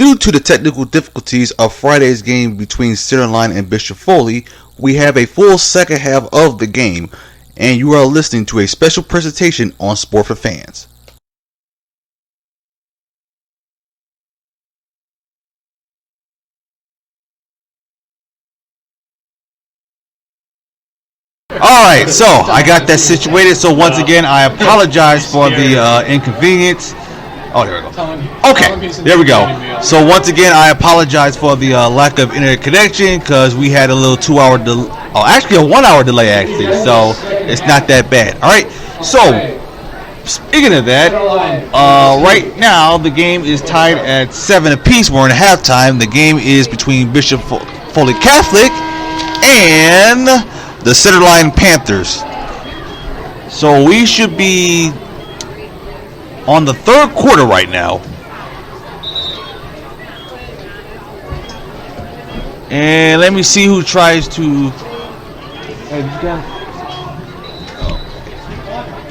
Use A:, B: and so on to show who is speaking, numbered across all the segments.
A: Due to the technical difficulties of Friday's game between Centerline and Bishop Foley, we have a full second half of the game, and you are listening to a special presentation on Sport for Fans. Alright, so I got that situated. So once again, I apologize for the inconvenience. Oh, there we go. Okay, there we go. So once again, I apologize for the lack of internet connection because we had a little 2-hour delay. Oh, actually a 1-hour delay actually. So it's not that bad. All right. So speaking of that, right now the game is tied at 7 apiece. We're in halftime. The game is between Bishop Foley Catholic and the Centerline Panthers. So we should be on the third quarter right now. And let me see who tries to.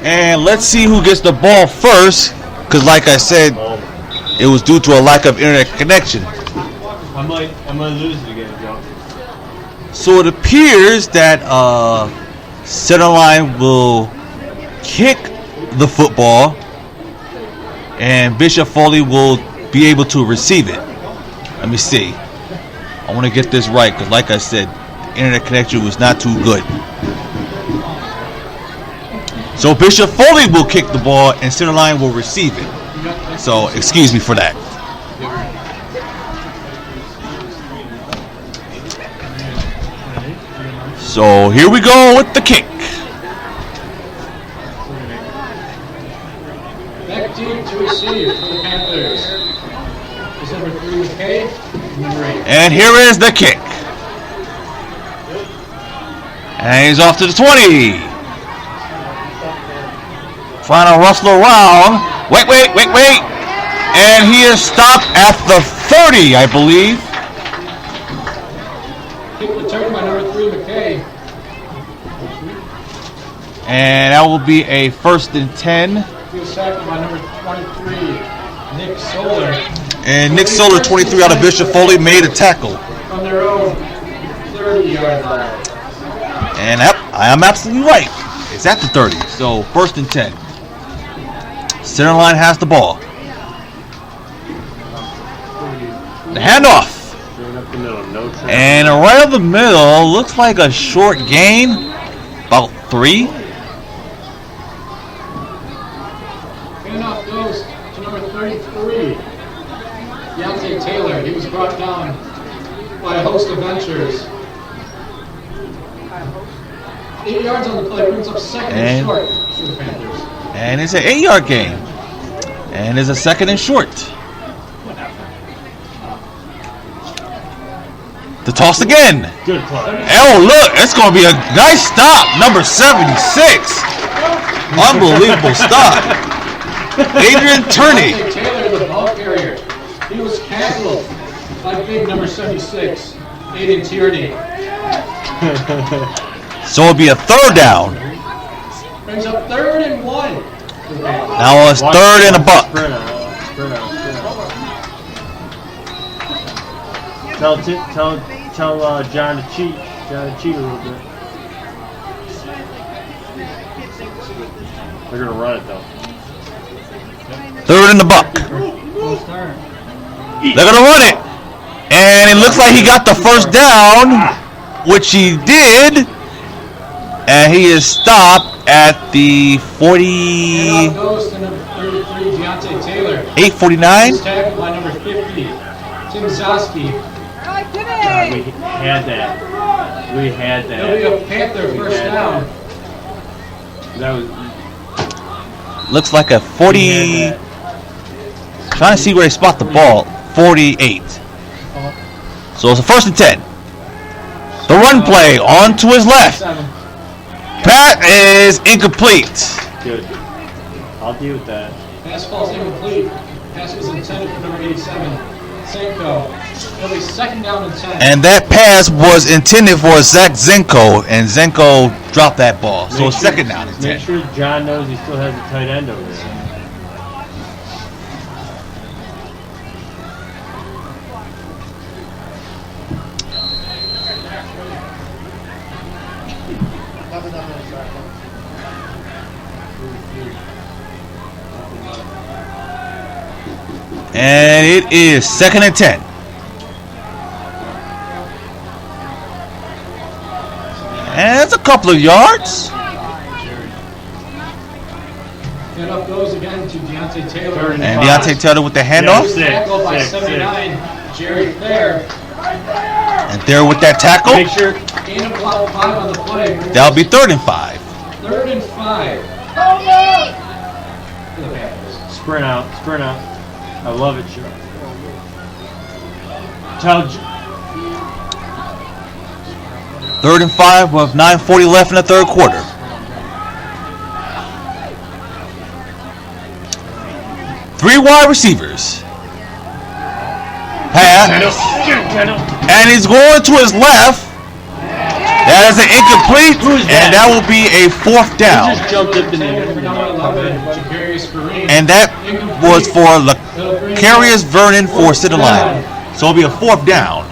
A: And let's see who gets the ball first. Because like I said, it was due to a lack of internet connection.
B: I might lose it again, Joe.
A: So it appears that Centerline will kick the football, and Bishop Foley will be able to receive it. Let me see. I want to get this right because, like I said, the internet connection was not too good. So Bishop Foley will kick the ball, and Centerline will receive it. So excuse me for that. So here we go with the kick.
C: Back deep to receive for the Panthers. Is number 3 McKay, number 8.
A: And here is the kick. And he's off to the 20. Trying to rustle around. Wait. And he is stopped at the 30, I believe.
C: Kick returned by number 3 McKay.
A: And that will be a 1st and 10.
C: He was tackled by number 23, Nick Solar.
A: And Nick Solar, 23 out of Bishop Foley, made a tackle.
C: From their own 30-yard line.
A: And I am absolutely right. It's at the 30. So 1st and 10. Centerline has the ball. The handoff. And right up the middle, looks like a short gain. About 3.
C: Handoff goes to number 33, Deontay Taylor. He was brought down by a host of ventures. 8 yards on the play, brings up 2nd and short for the Panthers.
A: And it's an 8-yard gain. And it's a 2nd and short. The toss again.
B: Good play.
A: Oh, look, it's going to be a nice stop. Number 76. Unbelievable stop. Adrian Turney.
C: Taylor, the ball carrier. He was tackled by big number 76, Adrian Tierney.
A: So it'll be a 3rd down.
C: Brings up 3rd and 1.
A: Now it's 3rd and a buck.
B: Spread out. Tell John to cheat. John to cheat a little bit. They're gonna run it though.
A: 3rd and a buck. They're gonna run it, and it looks like he got the 1st down, which he did, and he is stopped at the 40.
C: And goes to number 33, Deontay Taylor.
A: 8:49.
C: He's tackled by number 50, Tim Zoski.
B: God, we had that.
C: It'll be a Panther 1st down.
B: That was.
A: Looks like a 40. Trying to see where they spot the ball. 48. So it's a 1st and 10. The run play on to his left. Pat is incomplete.
B: Good. I'll deal with that.
C: Pass falls incomplete. Pass was intended for number 87, Senko. It'll be 2nd down and 10.
A: And that pass was intended for Zach Zenko, and Zenko dropped that ball. So it's 2nd down and 10.
B: Make sure John knows he still has a tight end over there.
A: And it is 2nd and 10. And it's a couple of yards.
C: And up goes again to Deontay Taylor.
A: And Deontay Taylor with the handoff.
C: Tackled by 79, Jerry Thayer.
A: And there with that tackle.
B: Make sure.
C: Gain of block 5 on the play.
A: That'll be 3rd and 5.
C: 3rd and 5. For the Panthers.
B: Sprint out. Sprint out. I love it, sure. Tell
A: 3rd and 5 with 9:40 left in the 3rd quarter. Three wide receivers. Pass. And he's going to his left. That is an incomplete. And that will be a 4th down.
B: just jumped up in there.
A: And that was for Lecarius Vernon for center line. So it'll be a 4th down.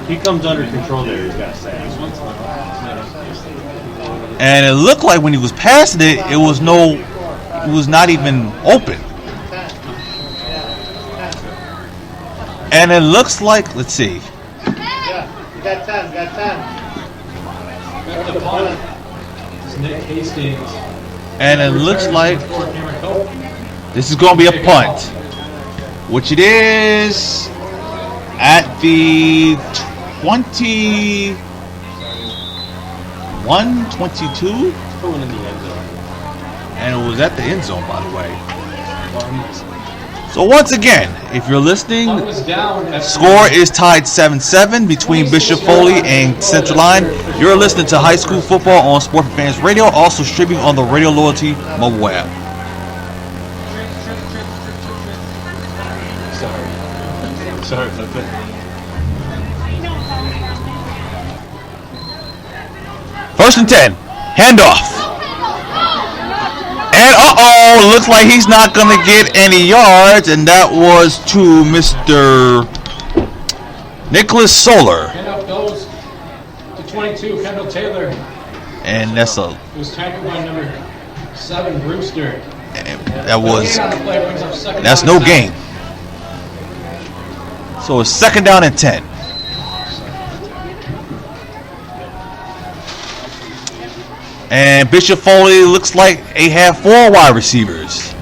B: He comes under control there, he's got to say.
A: And it looked like when he was passing it, it was not even open. And it looks like, let's see.
D: Yeah, you got time,
C: Back to the punt. It's Nick Hastings.
A: And it looks like this is going to be a punt, which it is at the 21-22. And it was at the end zone, by the way. So once again, if you're listening, score is tied 7-7 between Bishop Foley and Center Line. You're listening to High School Football on Sport for Fans Radio, also streaming on the Radio Loyalty mobile app.
B: Sorry about that.
A: First and 10, handoff. And looks like he's not going to get any yards, and that was to Mr. Nicholas Solar.
C: Handoff goes to 22, Kendall Taylor.
A: And that's
C: It was tackled by number 7, Brewster.
A: That's no gain. So it's 2nd down and 10. And Bishop Foley looks like they have 4 wide receivers.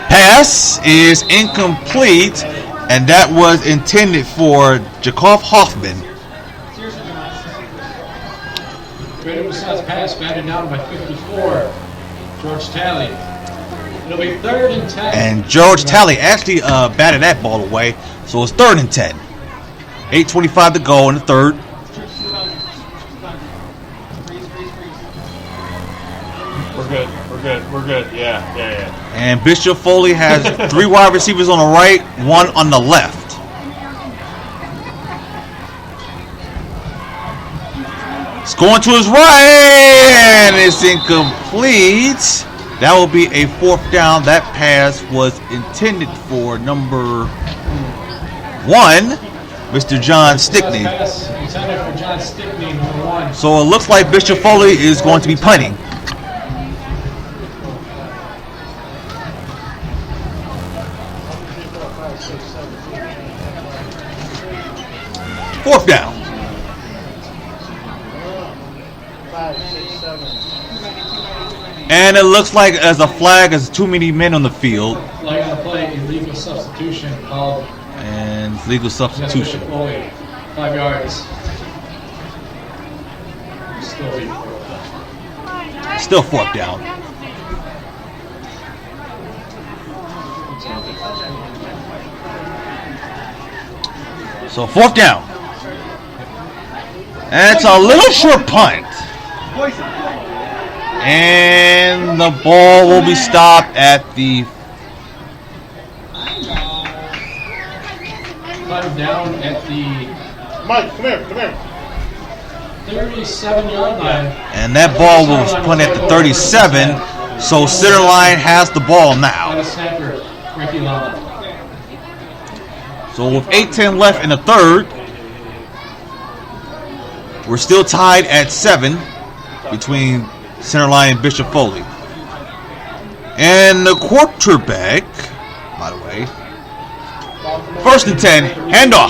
A: Pass is incomplete, and that was intended for Jacob Hoffman.
C: Brandon South pass batted down by 54. George Talley. It'll be 3rd and 10.
A: And George Talley actually batted that ball away, so it's 3rd and 10. 8:25 to go in the 3rd.
B: We're good. Yeah.
A: And Bishop Foley has 3 wide receivers on the right, 1 on the left. It's going to his right, and it's incomplete. That will be a 4th down. That pass was intended for number 1, Mr. John Stickney.
C: Pass intended for John Stickney, number 1.
A: So it looks like Bishop Foley is going to be punting. Fourth down.
D: 5, 6, 7.
A: And it looks like as a flag, as too many men on the field.
C: Flag on the play, illegal substitution called.
A: And legal substitution.
C: Foley, 5 yards.
A: Still 4th down. So 4th down. And it's a little short punt. And the ball will be stopped at the
C: 5 down at the
D: Mike, come here.
C: 37-yard line.
A: And that ball was put at the 37. So center line has the ball now.
C: Snapper, Ricky Lala.
A: So with 8:10 left in the third, we're still tied at 7 between Centerline and Bishop Foley. And the quarterback, by the way, 1st and 10, handoff.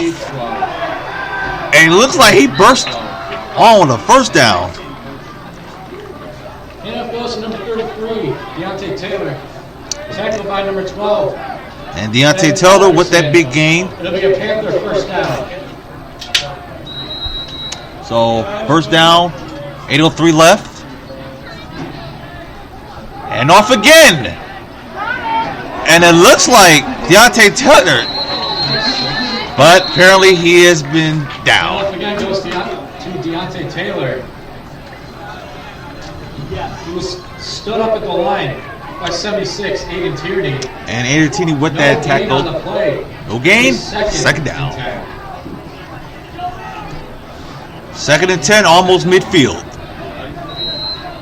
A: And it looks like he burst on the first down.
C: Handoff goes to number 33, Deontay Taylor. Tackled by number 12.
A: And Deontay Taylor with that big gain.
C: It'll be a Panther first down.
A: So, first down, 8:03 left. And off again. And it looks like Deontay Taylor. But apparently he has been down.
C: Off again goes to Deontay Taylor. He was stood up at the line by 76, Aiden Tierney.
A: And Aiden Tierney with that tackle.
C: No gain on the play.
A: No gain.
C: Second
A: Second down.
C: and 10.
A: 2nd and 10, almost midfield.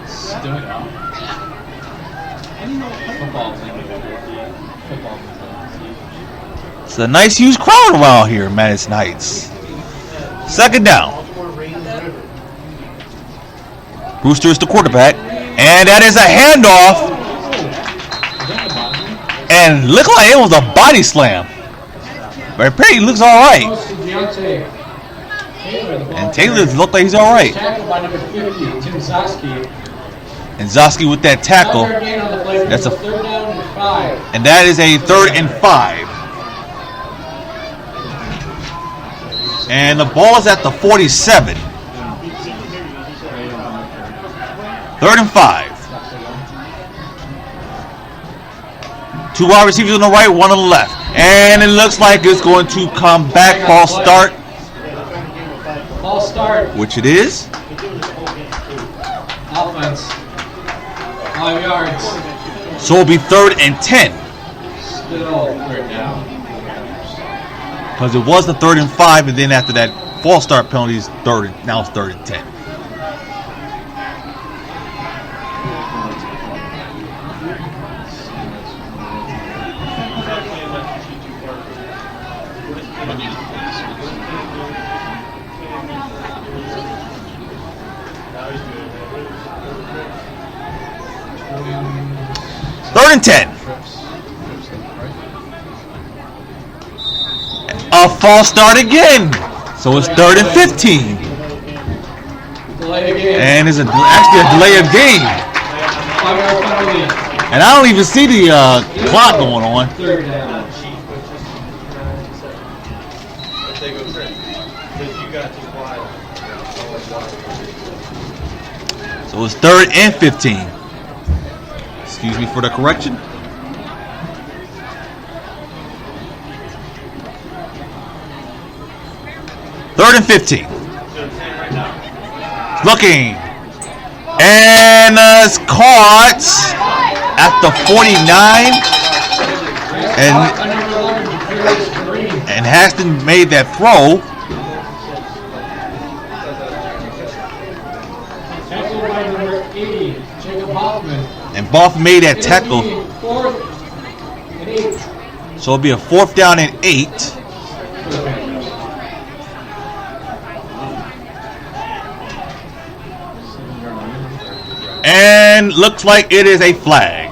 C: Stood up. Football team.
A: It's a nice huge crowd around here, Madison Heights. 2nd down. Brewster is the quarterback. And that is a handoff. And looked like it was a body slam. But apparently he looks alright. And Taylor looked like he's alright.
C: Tackled by number 50, Tim Zosky.
A: And Zosky with that tackle. That's a
C: third down and 5.
A: And that is a 3rd and 5. And the ball is at the 47. 3rd and 5. 2 wide receivers on the right, 1 on the left. And it looks like it's going to come back. False start.
C: False start.
A: Which it is.
C: Offense. 5 yards.
A: So it'll be 3rd and 10.
C: Still 3rd down.
A: Because it was the 3rd and 5, and then after that false start penalty is now it's 3rd and 10. Third and 10. A false start again. So it's 3rd and 15.
C: Delay of game.
A: And it's actually a delay of game.
C: 5-yard penalty.
A: And I don't even see the clock going on.
C: 3rd down.
A: So it's 3rd and 15. Excuse me for the correction. Third and 15. Looking. And it's caught at the 49. And Haston made that throw.
C: Tackled by number 80, Jacob Hoffman.
A: And Boff made that tackle.
C: 4th and 8.
A: So it'll be a 4th down and 8. And looks like it is a flag.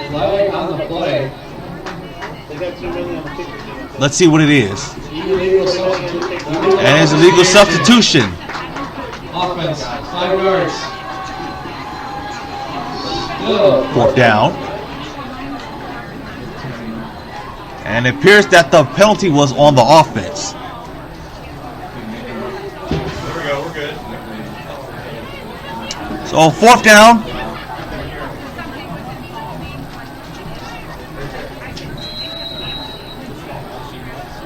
C: Flag on the play.
A: Let's see what it is.
C: Illegal substitution.
A: And it's a legal substitution.
C: Offense, 5 yards. Still
A: 4th down. And it appears that the penalty was on the offense.
E: There we go, we're good.
A: So 4th down.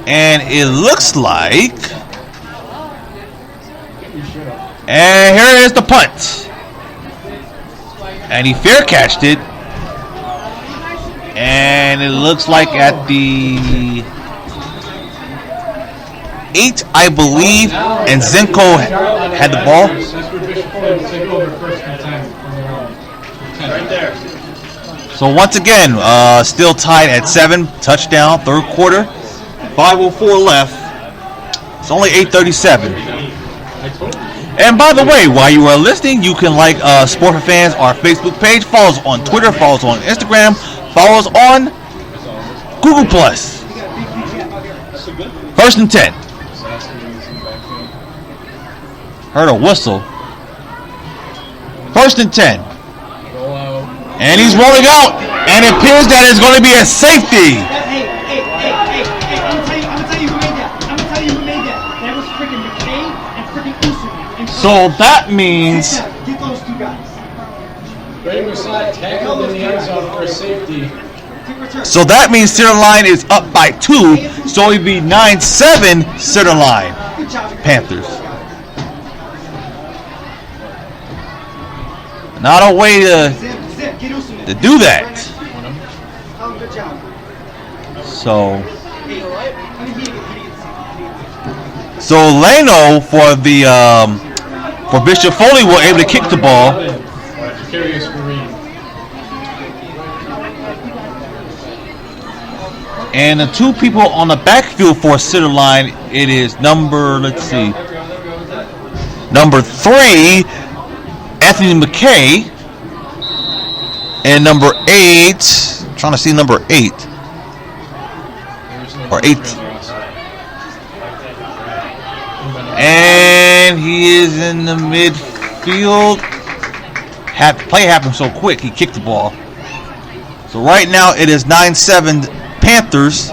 A: And it looks like, and here is the punt. And he fair catched it. And it looks like at the 8, I believe, and Zenko had the ball.
C: That's where Bishop Foley will take over 1st and 10 on their own.
E: Right there.
A: So once again, still tied at 7, touchdown, 3rd quarter. 5:04 left. It's only 8:37. And by the way, while you are listening, you can like Sport for Fans, our Facebook page. Follow us on Twitter. Follow us on Instagram. Follow us on Google Plus. 1st and 10. Heard a whistle. 1st and 10. And he's rolling out. And it appears that it's going to be a safety.
F: Hey, I'm gonna tell you who made that. That was freaking McKay and freaking Usman.
A: So that means
F: Get those two guys.
C: Ray Musad tackled in the end zone for a safety.
A: center line is up by 2. So it'd be 9-7 center line.
F: Good job.
A: Panthers. Not a way
F: Zip, get Usman.
A: to do that.
F: Oh, good job.
A: So
F: Hey, I mean,
A: So Leno for the for Bishop Foley were able to kick the ball.
C: Curious Marine.
A: And the two people on the backfield for center line, it is number 3, Anthony McKay, and number 8, I'm trying to see number 8 or 8. And he is in the midfield. Play happened so quick, he kicked the ball. So right now it is 9-7 Panthers.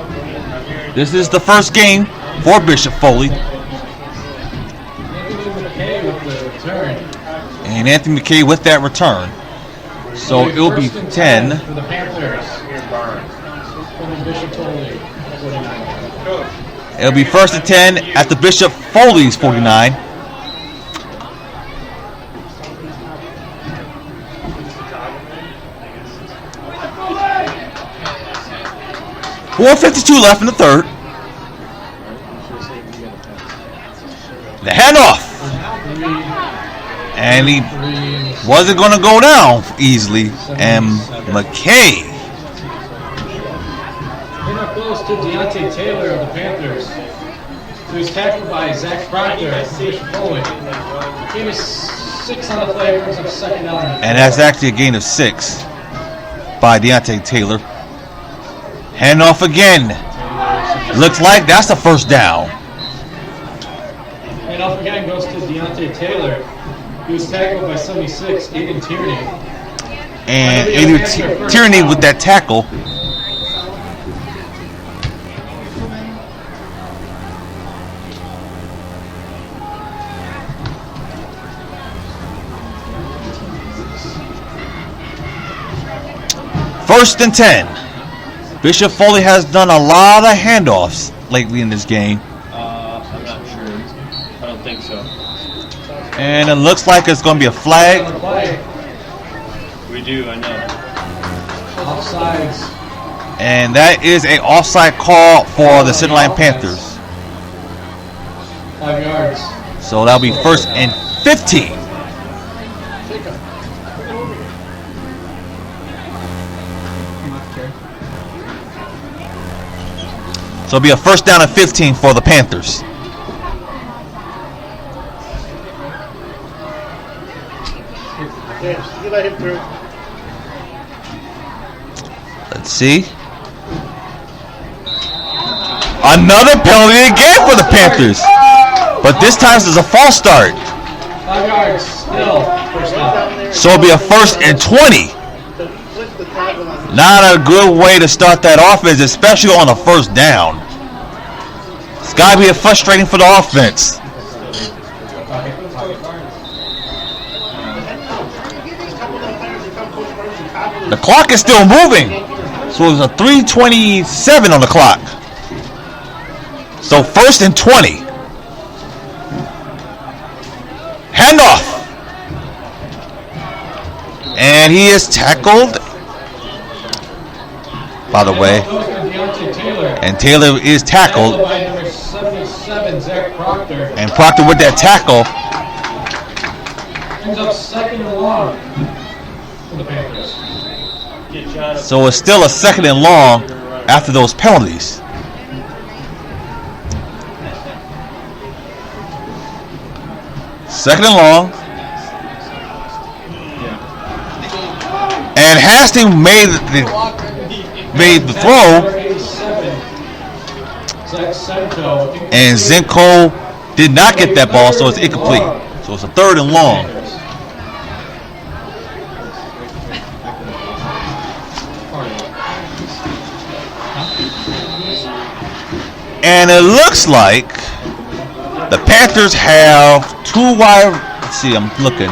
A: This is the first game for Bishop Foley. And Anthony McKay with that return. So it will be 10.
C: For the Panthers. For the Bishop Foley. 49.
A: It'll be 1st and 10 at the Bishop Foley's 49. .452 left in the third. The handoff. And he wasn't going to go down easily. And McKay.
C: Close to Deontay Taylor of the Panthers, who was tackled by Zach Proctor of Bishop Foley. Gain of 6 on the play, brings up 2nd down.
A: And that's actually a gain of 6 by Deontay Taylor. Handoff again. Looks like that's the first down.
C: Handoff again goes to Deontay Taylor, who was tackled by 76, Aiden Tierney.
A: And Aiden Tierney with that tackle. First and 10. Bishop Foley has done a lot of handoffs lately in this game.
B: I'm not sure. I don't think so.
A: And it looks like it's going to be a flag.
B: We do, I know.
C: Offsides.
A: And that is an offside call for the center line Panthers.
C: 5 yards.
A: So that'll be 1st and 15. So it'll be a 1st down and 15 for the Panthers.
D: Yeah, you let him through.
A: Let's see. Another penalty again for the Panthers. But this time it's a false start.
C: 5 yards. Still. First down.
A: So it'll be a 1st and 20. Not a good way to start that offense, especially on a 1st down. It's got to be frustrating for the offense. The clock is still moving. So it's a 3:27 on the clock. So 1st and 20. Handoff. And he is tackled. By the way. And Taylor is tackled.
C: By number 77, Zach Proctor.
A: And Proctor with that tackle.
C: Ends up 2nd and long for the Panthers.
A: So it's still a 2nd and long after those penalties. Second and long. And Hastings made the throw. And Zinko did not get that ball, so it's incomplete. So it's a third and long. And it looks like the Panthers have two wide. Let's see, I'm looking.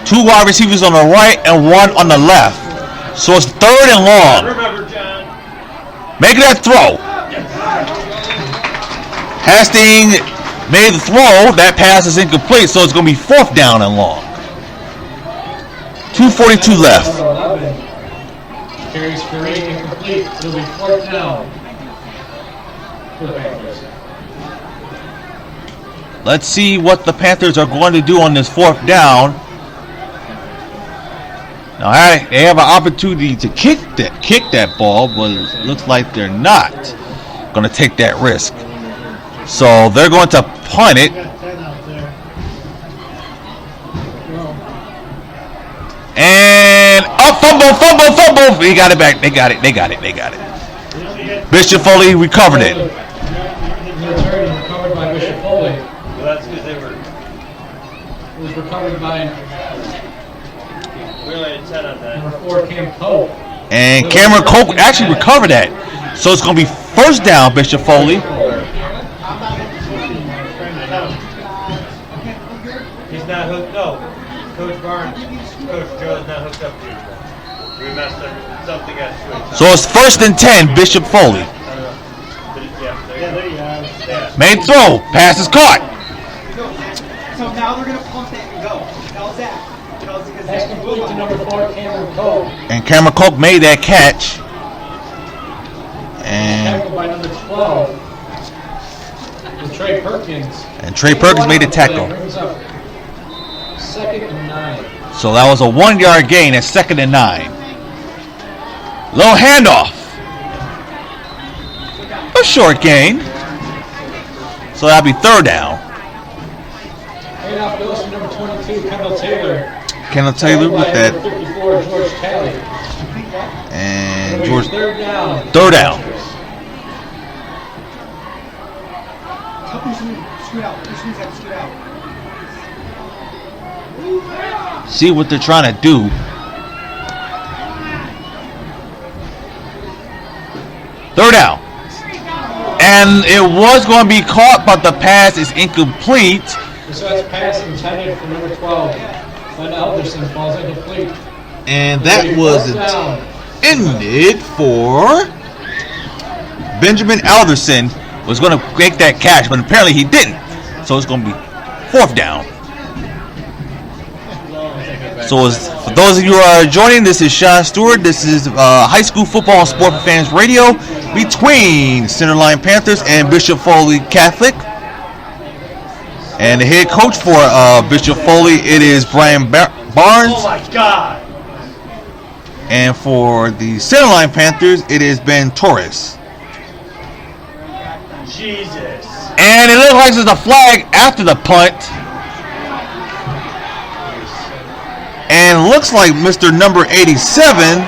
A: Two wide receivers on the right and one on the left. So it's third and long.
B: Remember, John.
A: Making that throw. Hastings made the throw. That pass is incomplete, so it's going to be fourth down and long. 2:42 left.
C: Carries for 8, incomplete. It'll be fourth down for the Panthers.
A: Let's see what the Panthers are going to do on this fourth down. Now they have an opportunity to kick that ball, but it looks like they're not going to take that risk. So they're going to punt it. And fumble. He got it back. They got it. Bishop Foley recovered it.
C: Return recovered by Bishop Foley.
B: Well, that's because they were.
C: It was recovered by
B: We only had 10 on that.
C: number 4, Cam Pope.
A: And Cameron Coke actually recovered that. So it's going to be first down, Bishop Foley.
B: He's not hooked. No, Coach Barnes, Coach Joe is not hooked up to you. We messed up. Something got switched.
A: So it's first and 10, Bishop Foley.
B: Yeah, there you go. Yeah.
A: Made throw. Pass is caught.
F: So now they're gonna pump that and go. How's that?
C: That's complete to number 4, Cameron Pope.
A: And Cameron Coke made that catch. And
C: Tackled by number 12. And Trey Perkins.
A: Trey Perkins made a tackle.
C: Brings up second and 9.
A: So that was a 1-yard gain at second and 9. Little handoff. A short gain. So that'll be third down.
C: Handoff goes to number 22, Kendall Taylor.
A: Kendall Taylor with that.
C: 54, George Talley.
A: And George.
C: Third down.
A: Third down. See what they're trying to do. Third down. And it was going to be caught, but the pass is incomplete.
C: So that's pass intended for number 12. Glenn Alderson falls incomplete.
A: And that was intended for Benjamin Alderson. Was going to make that catch, but apparently he didn't. So it's going to be fourth down. So for those of you who are joining, this is Sean Stewart. This is high school football and sport for fans radio between Centerline Panthers and Bishop Foley Catholic. And the head coach for Bishop Foley, it is Brian Barnes.
B: Oh my God!
A: And for the Centerline Panthers, it is Ben Torres.
B: Jesus.
A: And it looks like there's a flag after the punt. And looks like Mr. number 87.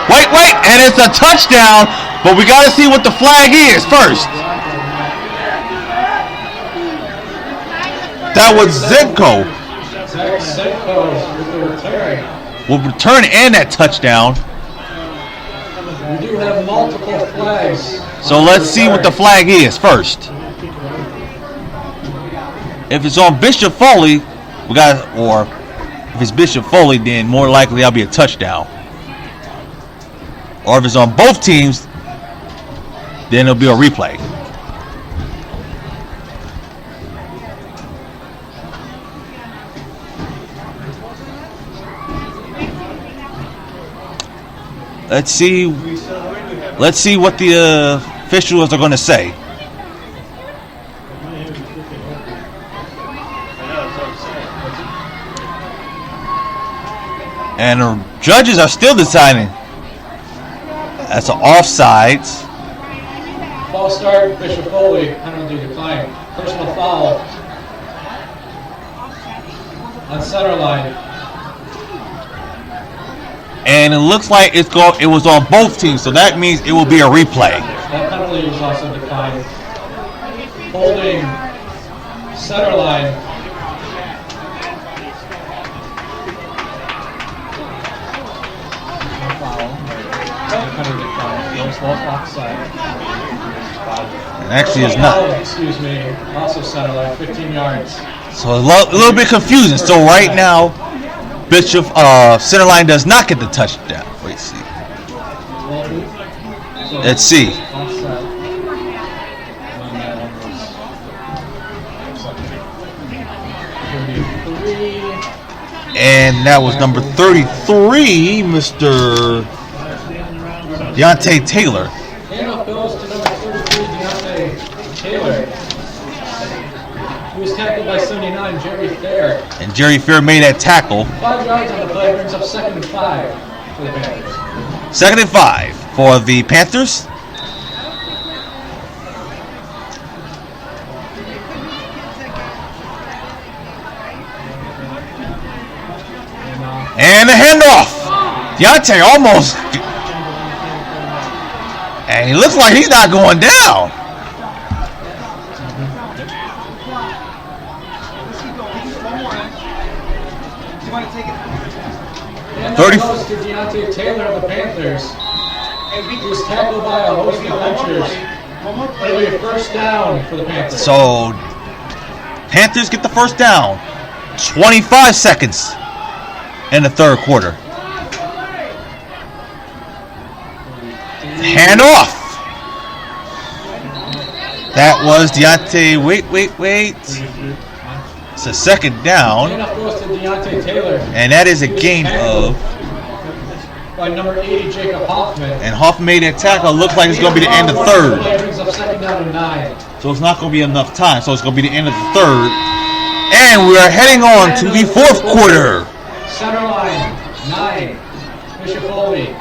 A: Wait, and it's a touchdown, but we got to see what the flag is first. That was Zenko.
C: Zach Senko with the return.
A: Will return and that touchdown.
C: We do have multiple flags.
A: So let's see what the flag is first. If it's on Bishop Foley, or if it's Bishop Foley, then more likely that'll be a touchdown. Or if it's on both teams, then it'll be a replay. Let's see what the officials are going to say. And the judges are still deciding. That's an offsides.
C: False start, Bishop Foley, penalty decline. Personal foul on center line.
A: And it looks like it was on both teams, so that means it will be a replay.
C: That penalty was also declined. Holding center line. Penalty declined. Offside.
A: It actually is not.
C: Excuse me. Also center line, 15 yards.
A: So a little bit confusing. So right now, Bishop Centerline does not get the touchdown. Wait, see. Let's see. And that was number 33, Mr. Deontay Taylor.
C: Handoff goes to number 33, Deontay Taylor. He was tackled by 79, Jerry Fair.
A: And Jerry Fair made that tackle.
C: 5 yards on the play, brings up 2nd and 5 for the Panthers.
A: 2nd and 5 for the Panthers. And the handoff. Deontay almost. And he looks like he's not going down. 30.
C: Goes to Deontay Taylor of the Panthers. He was tackled by a host of Ventures. It'll be a first down for the Panthers.
A: So Panthers get the first down. 25 seconds in the third quarter. Hand off. That was Deontay. Wait. It's a 2nd down.
C: Handoff goes to Deontay Taylor.
A: And that is a gain of.
C: By number 80, Jacob Hoffman.
A: And Hoffman made that tackle. Looks like it's going to be the end of third.
C: Brings up 2nd down and 9.
A: So it's not going to be enough time. So it's going to be the end of the third. And we are heading on to the fourth quarter.
C: Center line, 9. Bishop Foley.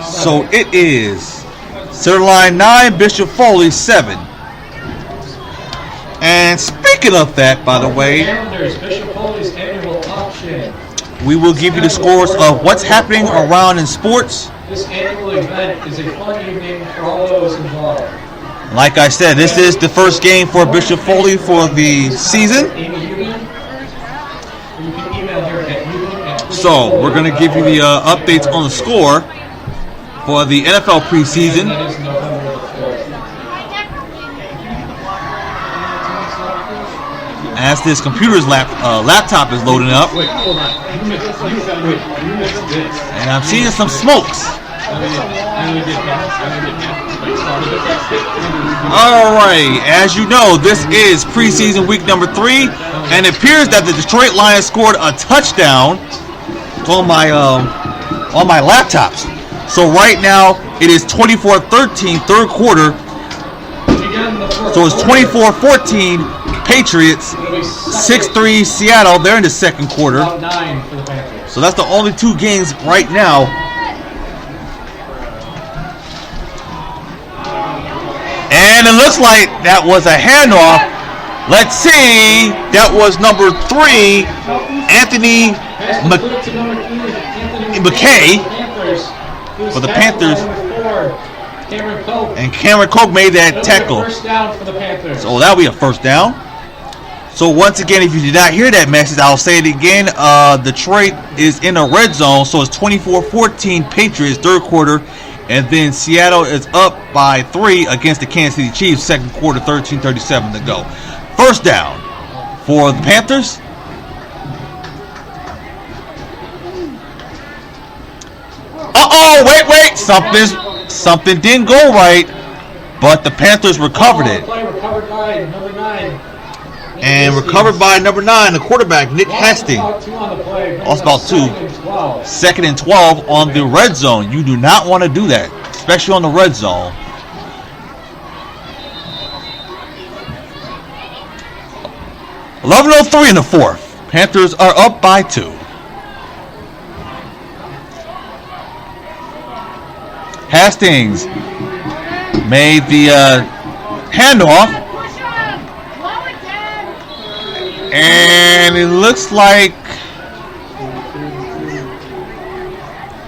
A: So it is center line 9, Bishop Foley 7. And speaking of that, by the way,
C: Calendars, Bishop Foley's annual auction.
A: we will give you the scores of what's happening around in sports.
C: This annual event is a fun evening for all those involved.
A: Like I said, this is the first game for Bishop Foley for the season.
C: Amy Union. You can email her at union@bishopfoley.com.
A: So we're going to give you the updates on the score for the NFL preseason.
C: That is November the 4th.
A: As this computer's laptop is loading up.
C: Wait, hold on. You missed this.
A: And I'm seeing some smokes. Alright, as you know, this is preseason week number 3, and it appears that the Detroit Lions scored a touchdown on my laptops. So right now it is 24-13 third quarter. So it's 24-14 Patriots, 6-3 Seattle. They're in the second quarter.
C: About 9 for the Panthers.
A: So that's the only 2 games right now. And it looks like that was a handoff. Let's see. That was number 3, Anthony McKay for the Panthers. And Cameron Koch made that tackle.
C: First down for the Panthers.
A: So that'll be a first down. So once again, if you did not hear that message, I'll say it again. Detroit is in a red zone, so it's 24-14 Patriots third quarter. And then Seattle is up by 3 against the Kansas City Chiefs, second quarter, 13:37 to go. First down for the Panthers. Wait. Something didn't go right, but the Panthers recovered it.
C: Recovered by number 9.
A: And recovered by number 9, the quarterback, Nick Hastings. Also about 2. 2nd and 12 on the red zone. You do not want to do that, especially on the red zone. .11:03 in the fourth. Panthers are up by 2. Hastings made the handoff, and it looks like,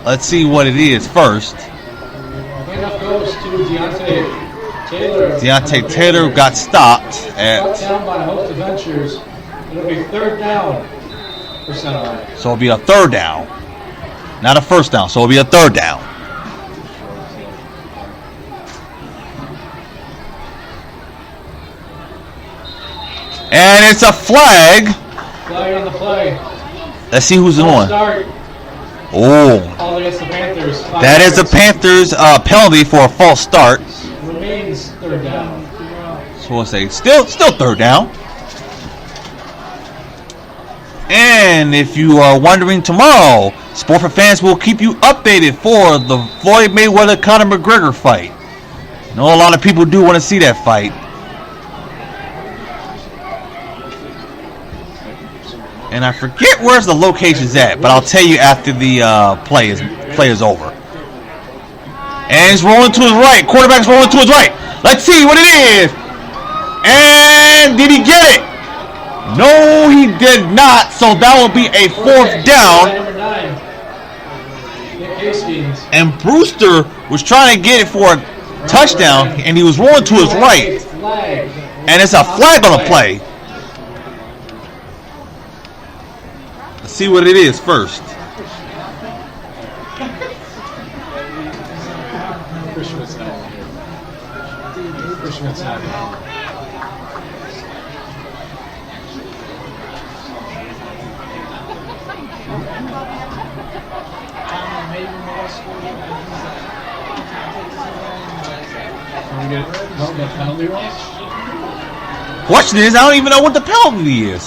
A: let's see what it is first.
C: Handoff goes to Deontay Taylor.
A: Deontay Taylor got stopped
C: Brought
A: at,
C: down by Host Adventures. It'll be third down for center line.
A: so it'll be a third down, not a first down. So it'll be a third down. And it's a flag.
C: Flag on the play.
A: Let's see who's
C: False
A: on.
C: start.
A: Oh,
C: All against the Panthers.
A: that is the Panthers' penalty for a false start.
C: Remains third down.
A: So we'll say still third down. And if you are wondering, tomorrow, Sport for Fans will keep you updated for the Floyd Mayweather-Conor McGregor fight. I know a lot of people do want to see that fight. And I forget where's the location's at, but I'll tell you after the play is over. And he's rolling to his right. Quarterback's rolling to his right. Let's see what it is. And did he get it? No, he did not. So that will be a fourth down.
C: Number 9. Nick Hastings.
A: And Brewster was trying to get it for a touchdown, and he was rolling to his right.
C: Flag.
A: And it's a flag on the play. Let's see what it is first. Question is, I don't even know what the penalty is.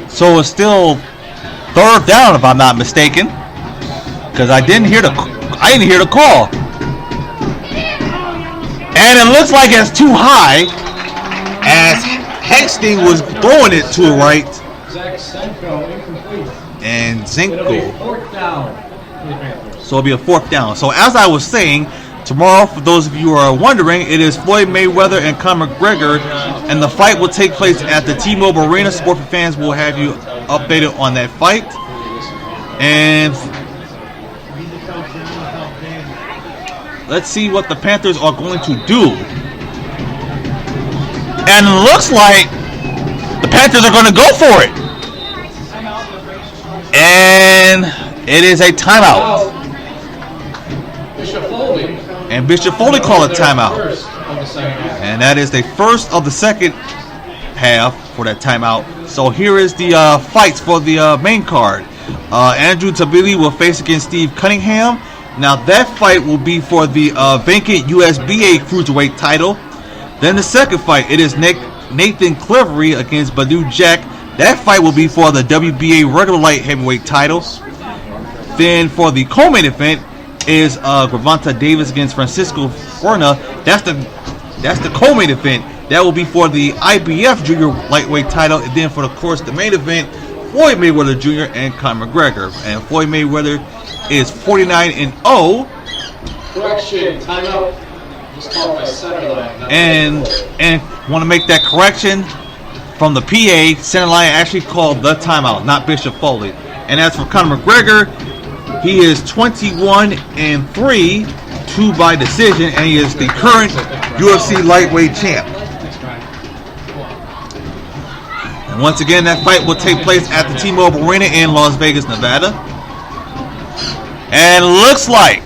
A: So it's still third down if I'm not mistaken, because I didn't hear the call, and it looks like it's too high as Hastings was throwing it to the right,
C: Zach Senko incomplete.
A: and
C: It'll be
A: Zinko.
C: fourth down for the Panthers.
A: So it'll be a fourth down. So as I was saying, tomorrow, for those of you who are wondering, it is Floyd Mayweather and Conor McGregor, and the fight will take place at the T-Mobile Arena. Sport for Fans will have you updated on that fight. And let's see what the Panthers are going to do. And it looks like the Panthers are going to go for it. And it is a timeout.
C: Bishop Foley.
A: And Bishop Foley called a timeout.
C: First of the second half.
A: And that is the first of the second half for that timeout. So here is the fights for the main card. Andrew Tabili will face against Steve Cunningham. Now that fight will be for the vacant USBA Cruiserweight title. Then the second fight, it is Nathan Clevery against Badu Jack. That fight will be for the WBA regular light heavyweight title. Then for the co-main event is Gervonta Davis against Francisco Forna. That's the co-main event. That will be for the IBF junior lightweight title. And then for, of course, the main event, Floyd Mayweather Jr. and Conor McGregor. And Floyd Mayweather is 49-0.
C: Correction, timeout. Just called by center line.
A: And want to make that correction from the PA. Center line actually called the timeout, not Bishop Foley. And as for Conor McGregor, he is 21-3, 2 by decision, and he is the current UFC lightweight champ. And once again, that fight will take place at the T-Mobile Arena in Las Vegas, Nevada. And looks like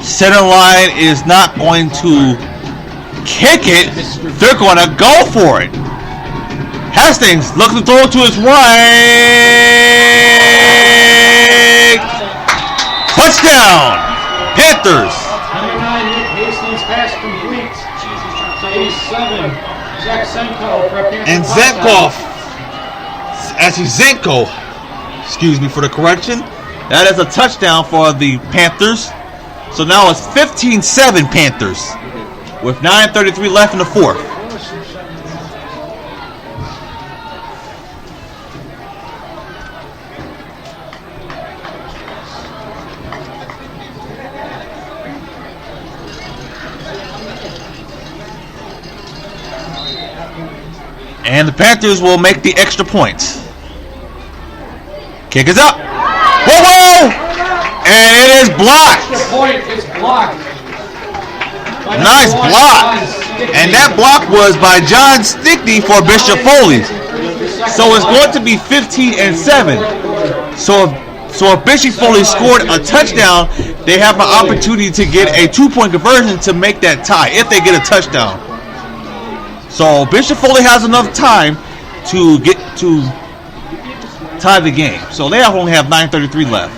A: center line is not going to kick it. They're going to go for it. Hastings looking to throw to his right. Touchdown, Panthers.
C: Number 9, Nick Hastings, pass complete to 87. Zach Senko for a Panther
A: And
C: touchdown.
A: Zenko, excuse me for the correction. That is a touchdown for the Panthers. So now it's 15-7 Panthers with 9:33 left in the fourth. And the Panthers will make the extra points. Kick is up. Whoa, whoa! And it is blocked.
C: Extra point is blocked. By
A: Nice
C: number one,
A: block.
C: John Stickney.
A: And that block was by John Stickney for Bishop Foley. So it's going to be 15-7. So if Bishop Foley scored a touchdown, they have an opportunity to get a 2-point conversion to make that tie if they get a touchdown. So Bishop Foley has enough time to get to tie the game. So they only have 9:33 left.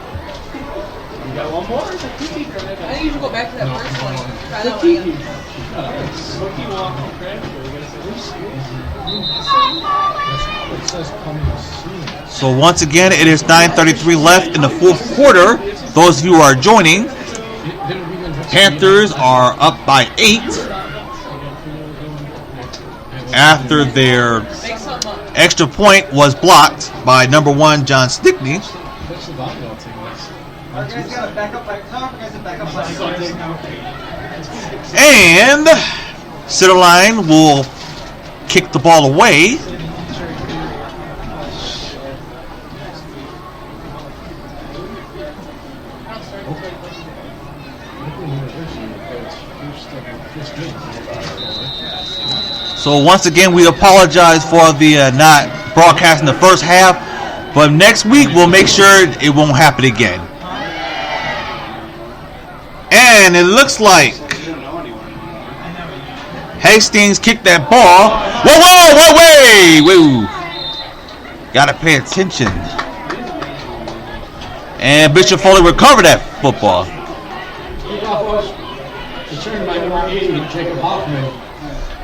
F: You got one more?
G: I think you should go back to that first one. Try that one again.
F: Rookie walking transfer. You gotta say,
C: It says coming soon.
A: So once again, it is 9:33 left in the fourth quarter. Those of you who are joining, Panthers are up by 8 after their
G: Make something up.
A: extra point was blocked by number 1 John Stickney.
C: What's the volleyball team?
F: our guys gotta back up by top, guys gotta back up by
A: And Centerline will kick the ball away. So once again, we apologize for the not broadcasting the first half, but next week we'll make sure it won't happen again. And it looks like Hastings kicked that ball. Whoa, whoa. Gotta pay attention. And Bishop Foley recovered that football.
C: Kickoff was returned by number 80, Jacob Hoffman.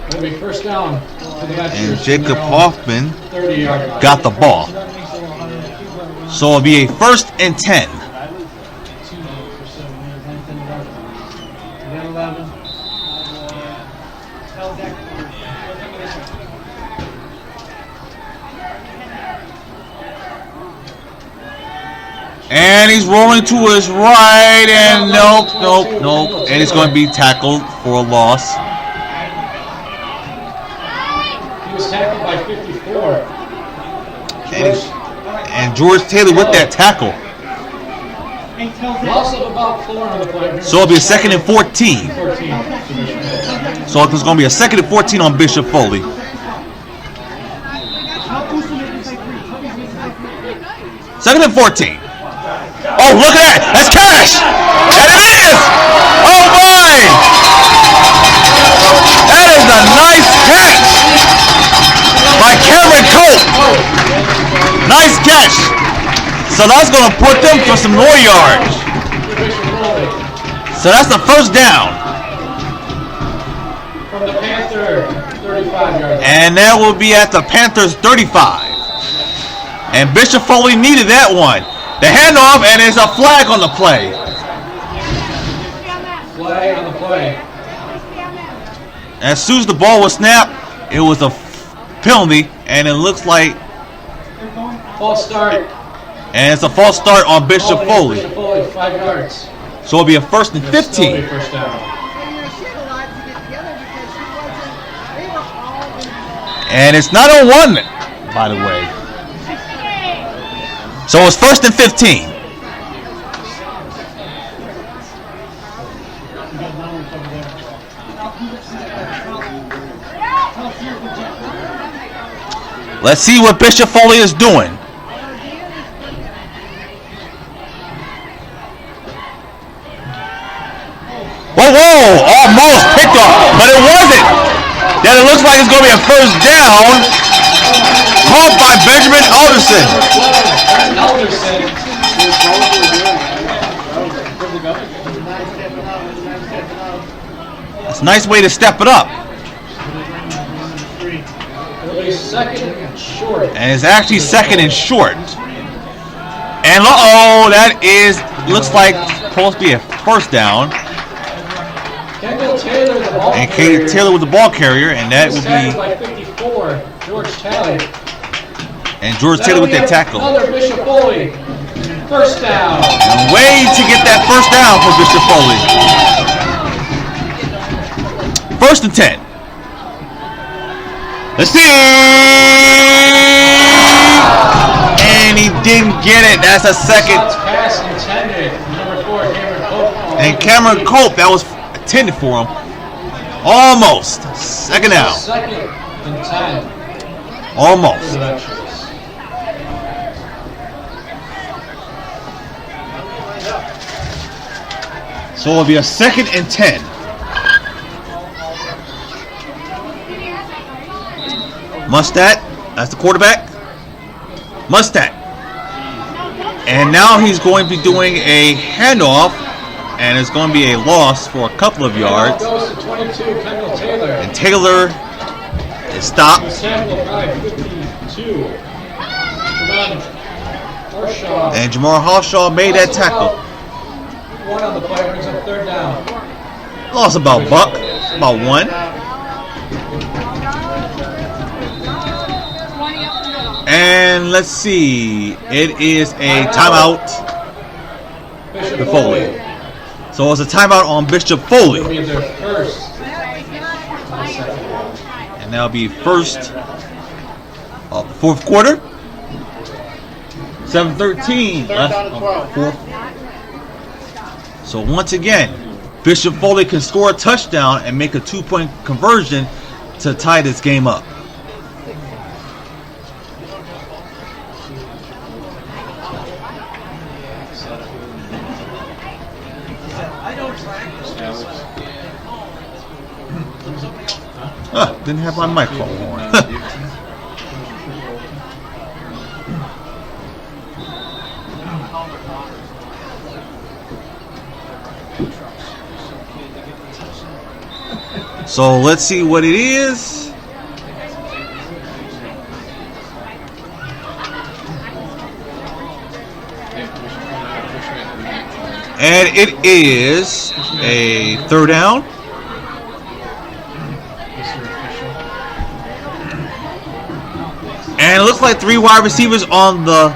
C: It'll be first down for the Masters.
A: And Jacob Hoffman
C: 30-yard line.
A: got the ball. So it'll be a 1st and 10. And he's rolling to his right, and nope. And it's going to be tackled for a loss.
C: He was tackled by 54.
A: And George Taylor with that tackle.
C: Loss of about 4 on the play.
A: So it'll be a 2nd and 14.
C: 14.
A: So there's going to be a 2nd and 14 on Bishop Foley. 2nd and 14. Oh, look at that! That's Cash! And it is! Oh my! That is a nice catch by Cameron Cope. Nice catch. So that's going to put them for some more yards. So that's the first down.
C: From the Panther 35-yard line.
A: And that will be at the Panthers 35. And Bishop Foley needed that one. The handoff, and there's a flag on the play.
C: Flag on the play.
A: As soon as the ball was snapped, it was a penalty, and it looks like,
C: False start.
A: and it's a false start on Bishop Foley.
C: Bishop Foley, 5 yards.
A: So it'll be a 1st and
C: It'll still be
A: 15.
C: first down.
A: And it's not on 1, by the way. So it's 1st and 15. Let's see what Bishop Foley is doing. Whoa, almost picked off, but it wasn't. Then it looks like it's going to be a first down. Caught by Benjamin Alderson. That's a nice way to step it up.
C: It'll be 2nd and short.
A: And it's actually 2nd and short. And that looks like supposed to be a first down.
C: Kendall Taylor, the ball
A: And
C: carrier.
A: Katie Taylor with the ball carrier, and that would
C: Tackled
A: be,
C: by 54, George Talley.
A: and George Taylor with that tackle.
C: Another Bishop Foley. First down.
A: And way to get that first down for Bishop Foley. First and 10. Let's see. And he didn't get it. That's a second.
C: Pass intended. Number 4, Cameron Cope.
A: And Cameron Cope, that was intended for him. Almost. Second down.
C: Second and 10.
A: Almost. So it'll be a second and 10. Mustat, that's the quarterback. Mustat. And now he's going to be doing a handoff, and it's going to be a loss for a couple of yards.
C: Goes to 22, Kendall Taylor.
A: And Taylor is stopped.
C: Sample by 52. Harshaw.
A: And Jamar Harshaw made that tackle.
C: One on the play brings up third down.
A: Lost about buck, about one. And let's see, it is a timeout for Foley. So it's a timeout on Bishop Foley.
C: It'll be their first.
A: And that'll be first of the fourth quarter. 7:13
D: Third down and 12.
A: fourth. So once again, Bishop Foley can score a touchdown and make a 2-point conversion to tie this game up. Didn't have my microphone on. So let's see what it is. And it is a third down. And it looks like 3 wide receivers on the...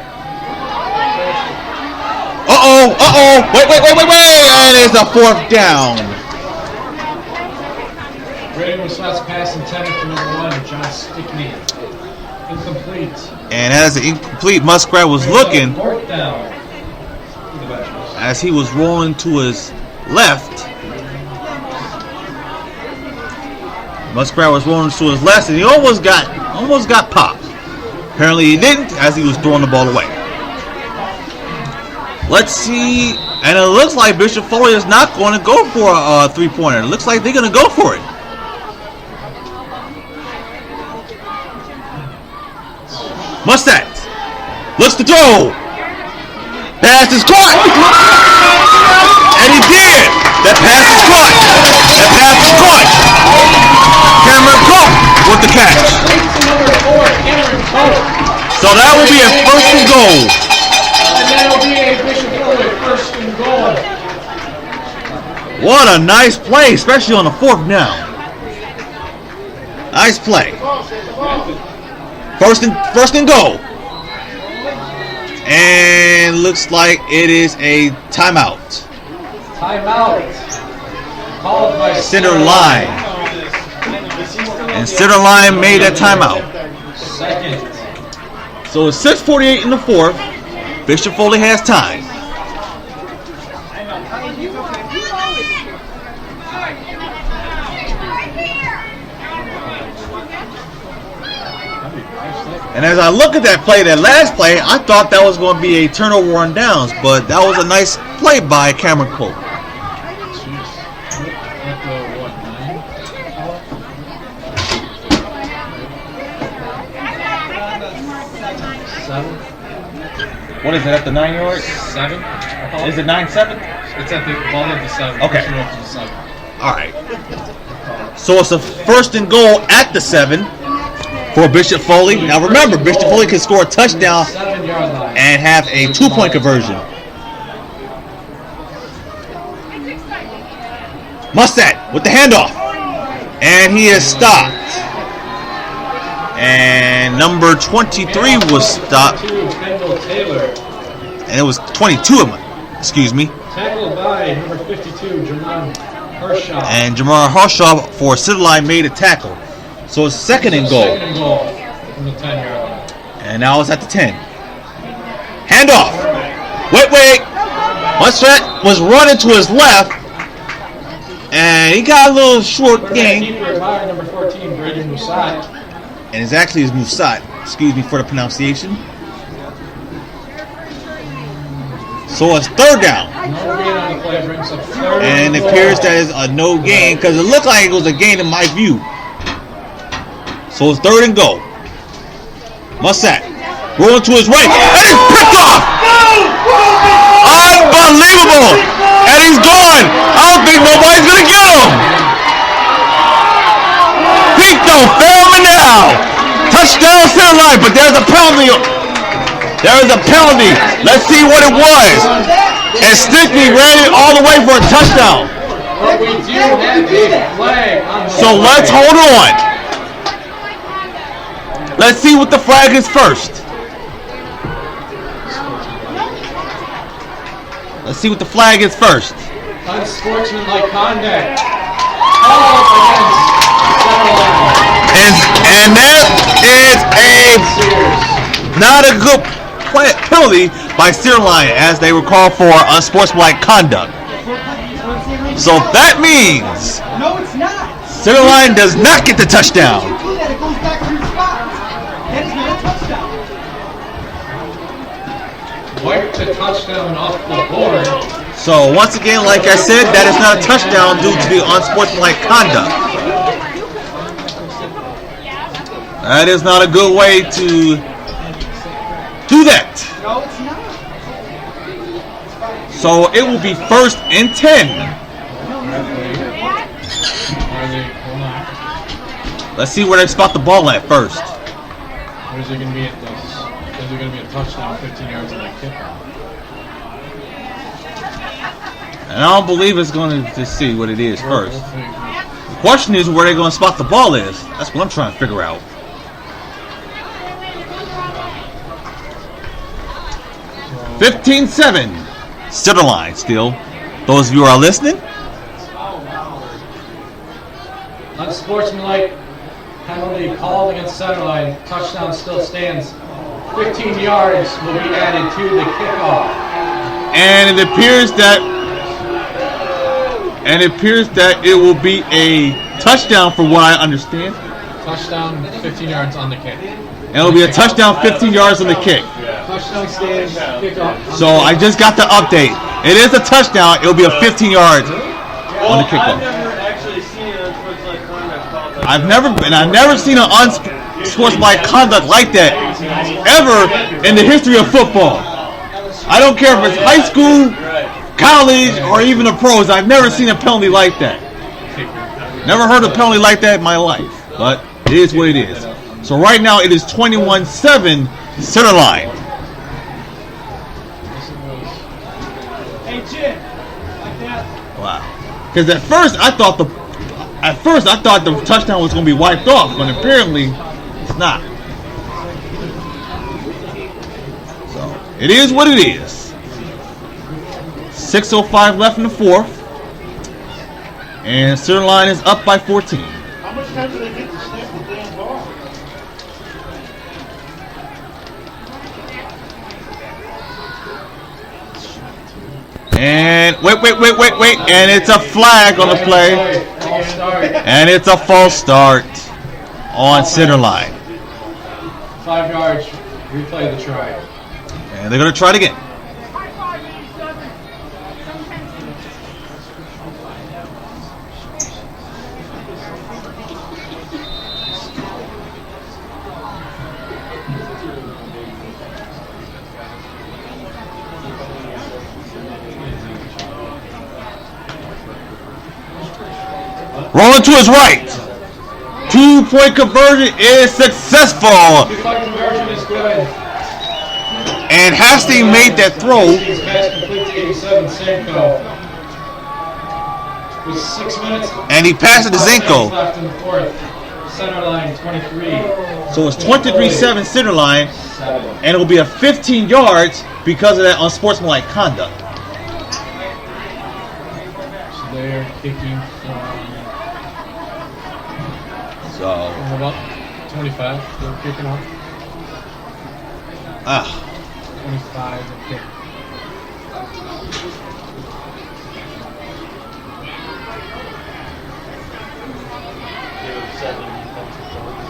A: Wait. And it's a fourth down.
C: Radio response pass intended for number 1, John Stickney. Incomplete.
A: And as the incomplete, Muskrat was looking
C: Fourth down.
A: as he was rolling to his left. Muskrat was rolling to his left, and he almost got popped. Apparently he didn't, as he was throwing the ball away. Let's see, and it looks like Bishop Foley is not going to go for a 3-pointer. It looks like they're going to go for it. Mustat looks to throw. Pass is caught. And he did. That pass is caught. Cameron Cope with the catch. So that will be a first and goal.
C: And that'll be a Bishop Foley first and goal.
A: What a nice play, especially on the fourth down. Nice play. First and goal. And looks like it is a timeout.
C: Timeout. Called by
A: Center line. And center line made that timeout.
C: Second.
A: So it's 6:48 in the fourth. Bishop Foley has time. And as I look at that play, that last play, I thought that was going to be a turnover on downs, but that was a nice play by Cameron Cope. What is it, at the 9 yard?
C: 7.
A: Is it 9-7?
C: It's at the ball of the 7.
A: Okay.
C: Pushing up to the 7.
A: All right. So it's a first and goal at the 7 for Bishop Foley. Now remember, Bishop Foley can score a touchdown
C: 7-yard line.
A: and have a 2-point conversion. Mustat with the handoff. And he is stopped. And number 23 was stopped.
C: Kendall Taylor.
A: and it was 22 of them. Excuse me.
C: Tackled by number 52, Jamar Hershaw.
A: And Jamar Hershaw for Centerline made a tackle. So it's second and goal.
C: Second and goal from the 10-yard line.
A: And now it's at the 10. Handoff. Wait. Munstrat was running to his left. And he got a little short gain.
C: Keeper by number 14, Brady Musat.
A: And it's actually his Musat. Excuse me for the pronunciation. So it's third down.
C: No gain on the play, brings up third.
A: And it appears that is a no gain because it looked like it was a gain in my view. So it's third and goal. Musat rolling to his right. And it's picked off! Unbelievable! And he's gone! I don't think nobody's going to get him! Feet don't fail me now! Touchdown Centerline, but there's a penalty. There is a penalty. Let's see what it was. And Stickney ran it all the way for a touchdown.
C: But we do have a flag on the
A: So let's hold on. Let's see what the flag is first. Let's see what the flag is first.
C: Unsportsmanlike conduct. All against
A: And that is not a good penalty by Centerline as they were called for unsportsmanlike conduct. So that means
F: No, it's not.
A: Centerline does not get the touchdown.
F: You do that, it goes back to your spot. That is not a touchdown.
C: Wipe the touchdown off the board.
A: So once again, like I said, that is not a touchdown due to the unsportsmanlike conduct. That is not a good way to do that.
F: No, it's not.
A: So it will be first and 10. Let's see where they spot the ball at first.
C: Or is it going to be at this? Is it going to be a touchdown 15 yards on that kickoff?
A: And I don't believe it's going to see what it is first.
C: We'll see.
A: The question is where they're going to spot the ball is. That's what I'm trying to figure out.
C: So,
A: 15-7. Centerline still. Those of you who are listening.
C: unsportsmanlike penalty called against Centerline. Touchdown still stands. 15 yards will be added to the kickoff.
A: And it appears that it will be a touchdown for what I understand.
C: Touchdown, 15 yards on the kick.
A: And it'll be a touchdown 15 yards on the kick.
C: Touchdown stands, kickoff.
A: So I just got the update. It is a touchdown. It'll be a 15 yards on the kickoff.
B: I've never actually seen an unsportsmanlike conduct called like
A: I've never seen an unsportsmanlike conduct like that ever in the history of football. I don't care if it's high school, college, or even the pros. I've never seen a penalty like that. Never heard a penalty like that in my life. But it is what it is. So right now it is 21-7 Centerline.
F: Hey, Jim, like that.
A: Wow. Because at first I thought the touchdown was going to be wiped off, but apparently it's not. So it is what it is. 6:05 left in the fourth, and Centerline is up by 14.
D: How much time do they get to snap the damn ball?
A: And wait, and it's a flag on the play,
C: False start.
A: and it's a false start on Centerline,
C: 5 yards. Replay the try.
A: and they're going to try it again. Rolling to his right. 2-point conversion is successful.
C: 2-point conversion is good.
A: And Hastings made that throw.
C: His pass complete to 87, Senko. With 6 minutes.
A: And he passed it to Zinko.
C: Left in the fourth. Centerline 23.
A: So it's 23-7 Centerline.
C: 7.
A: and it will be a 15 yards because of that unsportsmanlike conduct.
C: So they're kicking from about 25. They're kicking off. 25 and kick.
B: Give him 7 defensive points.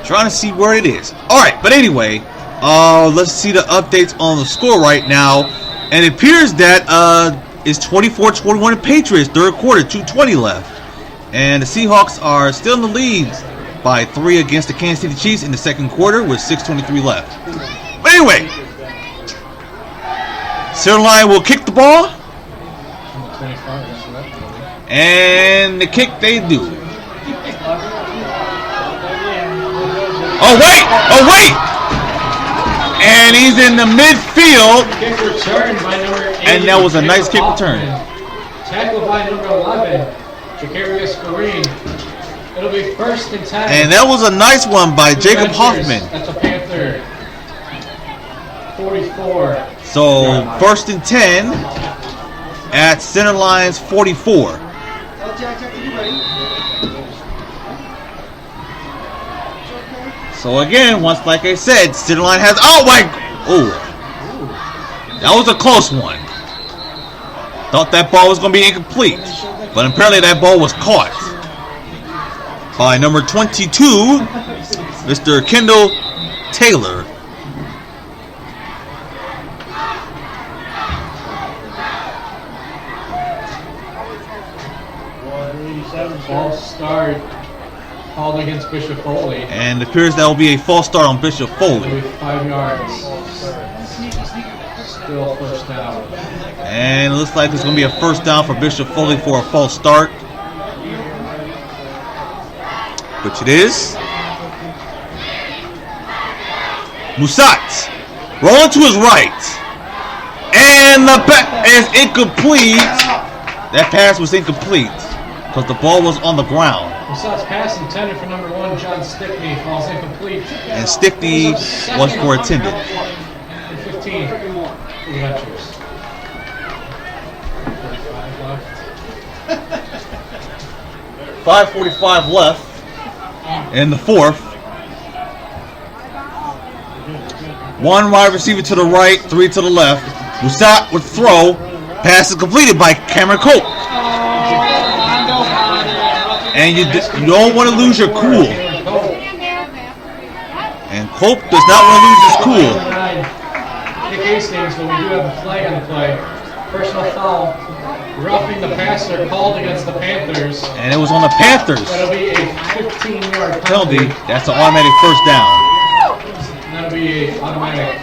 A: Trying to see where it is. Alright, but anyway, let's see the updates on the score right now. And it appears that it's 24-21 Patriots, third quarter, 2:20 left. And the Seahawks are still in the lead by 3 against the Kansas City Chiefs in the second quarter with 6:23 left. But anyway, Centerline will kick the ball. And the kick they do. Oh wait! And he's in the midfield.
C: Kick return by number 8.
A: And that was a nice kick return.
C: Tackle by number 11, Jacarius Kareem. It'll be 1st and 10.
A: And that was a nice one by Jacob Hoffman.
C: That's a Panther. 44.
A: So 1st and 10 at Centerline's 44. So again, once like I said, Centerline has that was a close one. Thought that ball was going to be incomplete, but apparently that ball was caught by number 22, Mr. Kendall Taylor.
C: False start called against Bishop Foley.
A: And it appears that will be a false start on Bishop Foley.
C: It'll be 5 yards. Still 1st down.
A: And it looks like it's going to be a 1st down for Bishop Foley for a false start. Which it is. Musat rolling to his right. And the pass is incomplete. That pass was incomplete because the ball was on the ground.
C: Musat's pass intended for number 1, John Stickney, falls incomplete.
A: And Stickney was for intended.
C: And 15 for the Adventures. 45 left.
A: 5:45 left in the fourth. 1 wide receiver to the right, 3 to the left. Musat would throw. Pass is completed by Cameron Cope. And you don't want to lose your cool. And Cope does not want to lose his cool.
C: Nick Hastings, but we do have a flag on the play. Personal foul, roughing the passer, called against the Panthers.
A: And it was on the Panthers.
C: That'll be a 15-yard
A: penalty. That's an automatic 1st down.
C: That'll be an automatic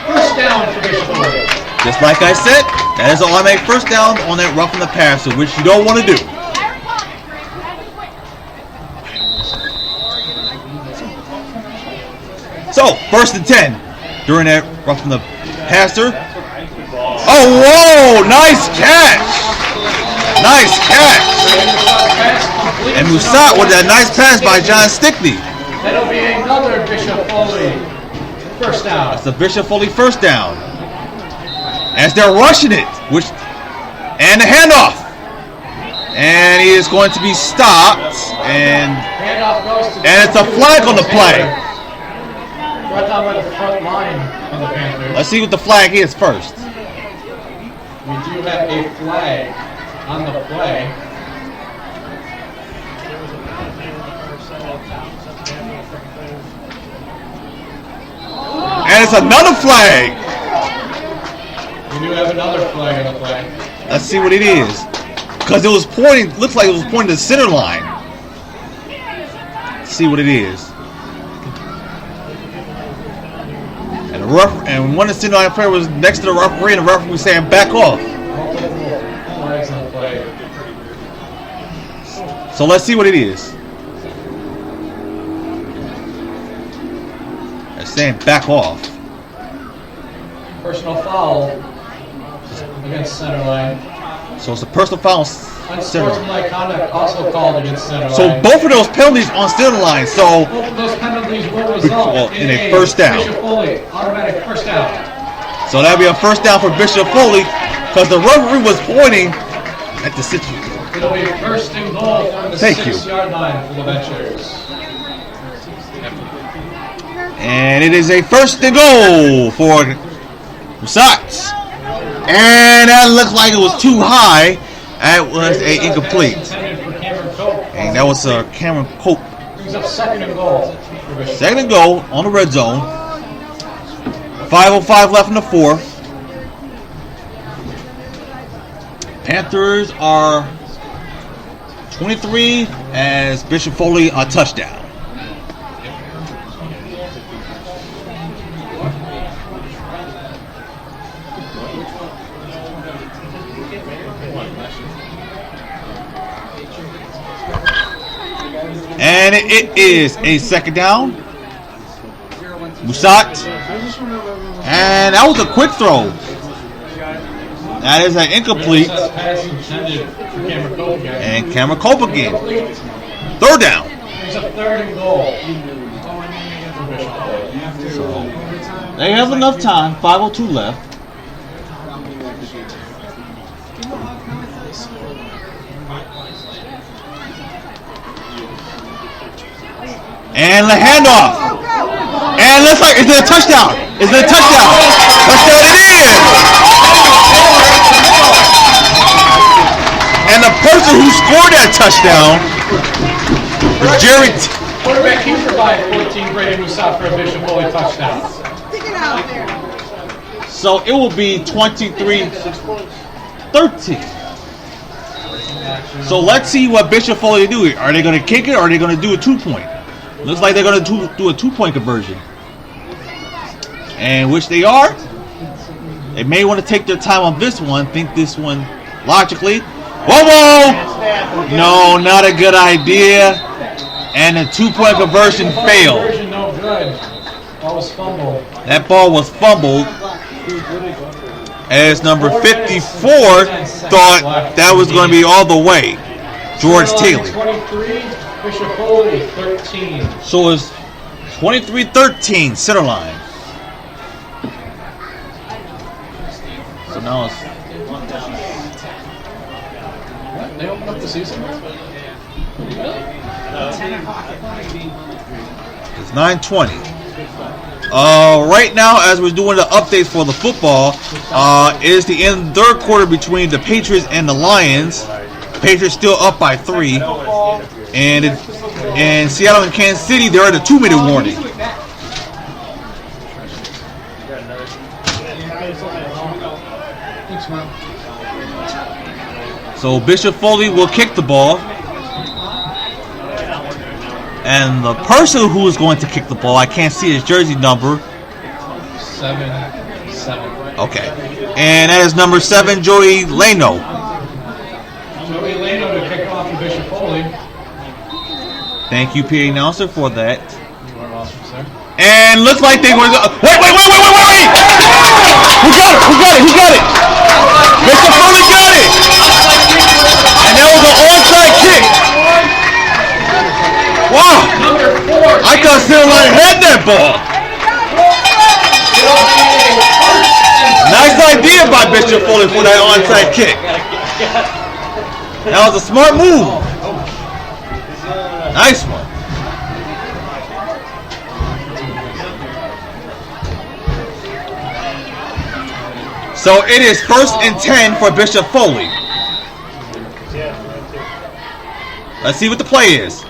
C: 1st down for Bishop Foley.
A: Just like I said, that is an automatic 1st down on that roughing the passer, which you don't want to do. So, 1st and 10 during that roughing the passer. Oh, whoa! Nice catch! Nice catch! And Musat with that nice pass by John Stickney.
C: That'll be another Bishop Foley 1st down.
A: That's the Bishop Foley 1st down. As they're rushing it, and the handoff. And he is going to be stopped. And it's a flag on the play.
C: Brought down by the front line of the Panthers.
A: Let's see what the flag is first.
C: We do have a flag on the play.
A: And it's another flag.
C: We do have another flag on the play.
A: Let's see what it is. Because it was pointing, looks like it was pointing to the center line. Let's see what it is. And one of the center line player was next to the referee, and the referee was saying, back off.
C: Flags on the play.
A: So let's see what it is. They're saying back off.
C: Personal foul. against center line.
A: So it's a personal foul. Center.
C: Unsportsmanlike conduct also called against center
A: So
C: line.
A: both of those penalties on center line. So
C: Both of those penalties will result
A: in a first down.
C: Bishop Foley, automatic first down.
A: So that'll be a first down for Bishop Foley because the referee was pointing at the situation.
C: It'll be first and goal from the
A: Thank you.
C: 6-yard line for the Ventures.
A: And it is a first and goal for Sox. And that looked like it was too high. That was a incomplete. And that was Cameron Cope.
C: Brings up second and goal for Bishop.
A: Second and goal on the red zone. 5:05 left in the fourth. Panthers are 23 as Bishop Foley a touchdown. And it is a second down. Musat. And that was a quick throw. That is an incomplete.
C: Pass intended for Cameron Cope again.
A: And Cameron Cope again. Third down.
C: Brings up third and goal for Bishop Foley.
A: They have enough time. 5:02 left. And the handoff. And looks like, is it a touchdown? Is it a touchdown? Touchdown it is! And the person who scored that touchdown was Jerry.
C: Quarterback, he provided 14 Brady Musat for a Bishop Foley touchdown.
G: Stick it out there.
A: So it will be 23-13. So let's see what Bishop Foley do here. Are they going to kick it or are they going to do a 2-point? Looks like they're going to do a 2-point conversion. And which they are. They may want to take their time on this one. Think this one logically. Whoa! No, not a good idea. And the 2-point conversion failed.
C: Conversion no good. Ball was fumbled.
A: That ball was fumbled. As number 54 thought that was going to be all the way. George Taylor.
C: 23, Bishop Foley 13.
A: So it's 23-13 center line. So now it's
C: What? They opened up the season?
A: It's 9:20. Right now, as we're doing the updates for the football, it is the end of the third quarter between the Patriots and the Lions. Patriots still up by 3. And in Seattle and Kansas City, they're at a 2-minute warning.
C: Thanks, man.
A: So Bishop Foley will kick the ball. And the person who is going to kick the ball, I can't see his jersey number.
C: 7.
A: Okay. And that is number 7, Joey Leno.
C: Joey Leno to kick off for Bishop Foley.
A: Thank you, PA announcer, for that.
C: You are awesome, sir.
A: And looks like they're going to... Wait! Who got it? Bishop Foley got it! And that was an onside kick. Wow!
C: Number 4.
A: I thought Center Line had that ball. Nice idea by Bishop Foley for that onside kick. That was a smart move. Nice one. So it is 1st and 10 for Bishop Foley. Let's see what the play is.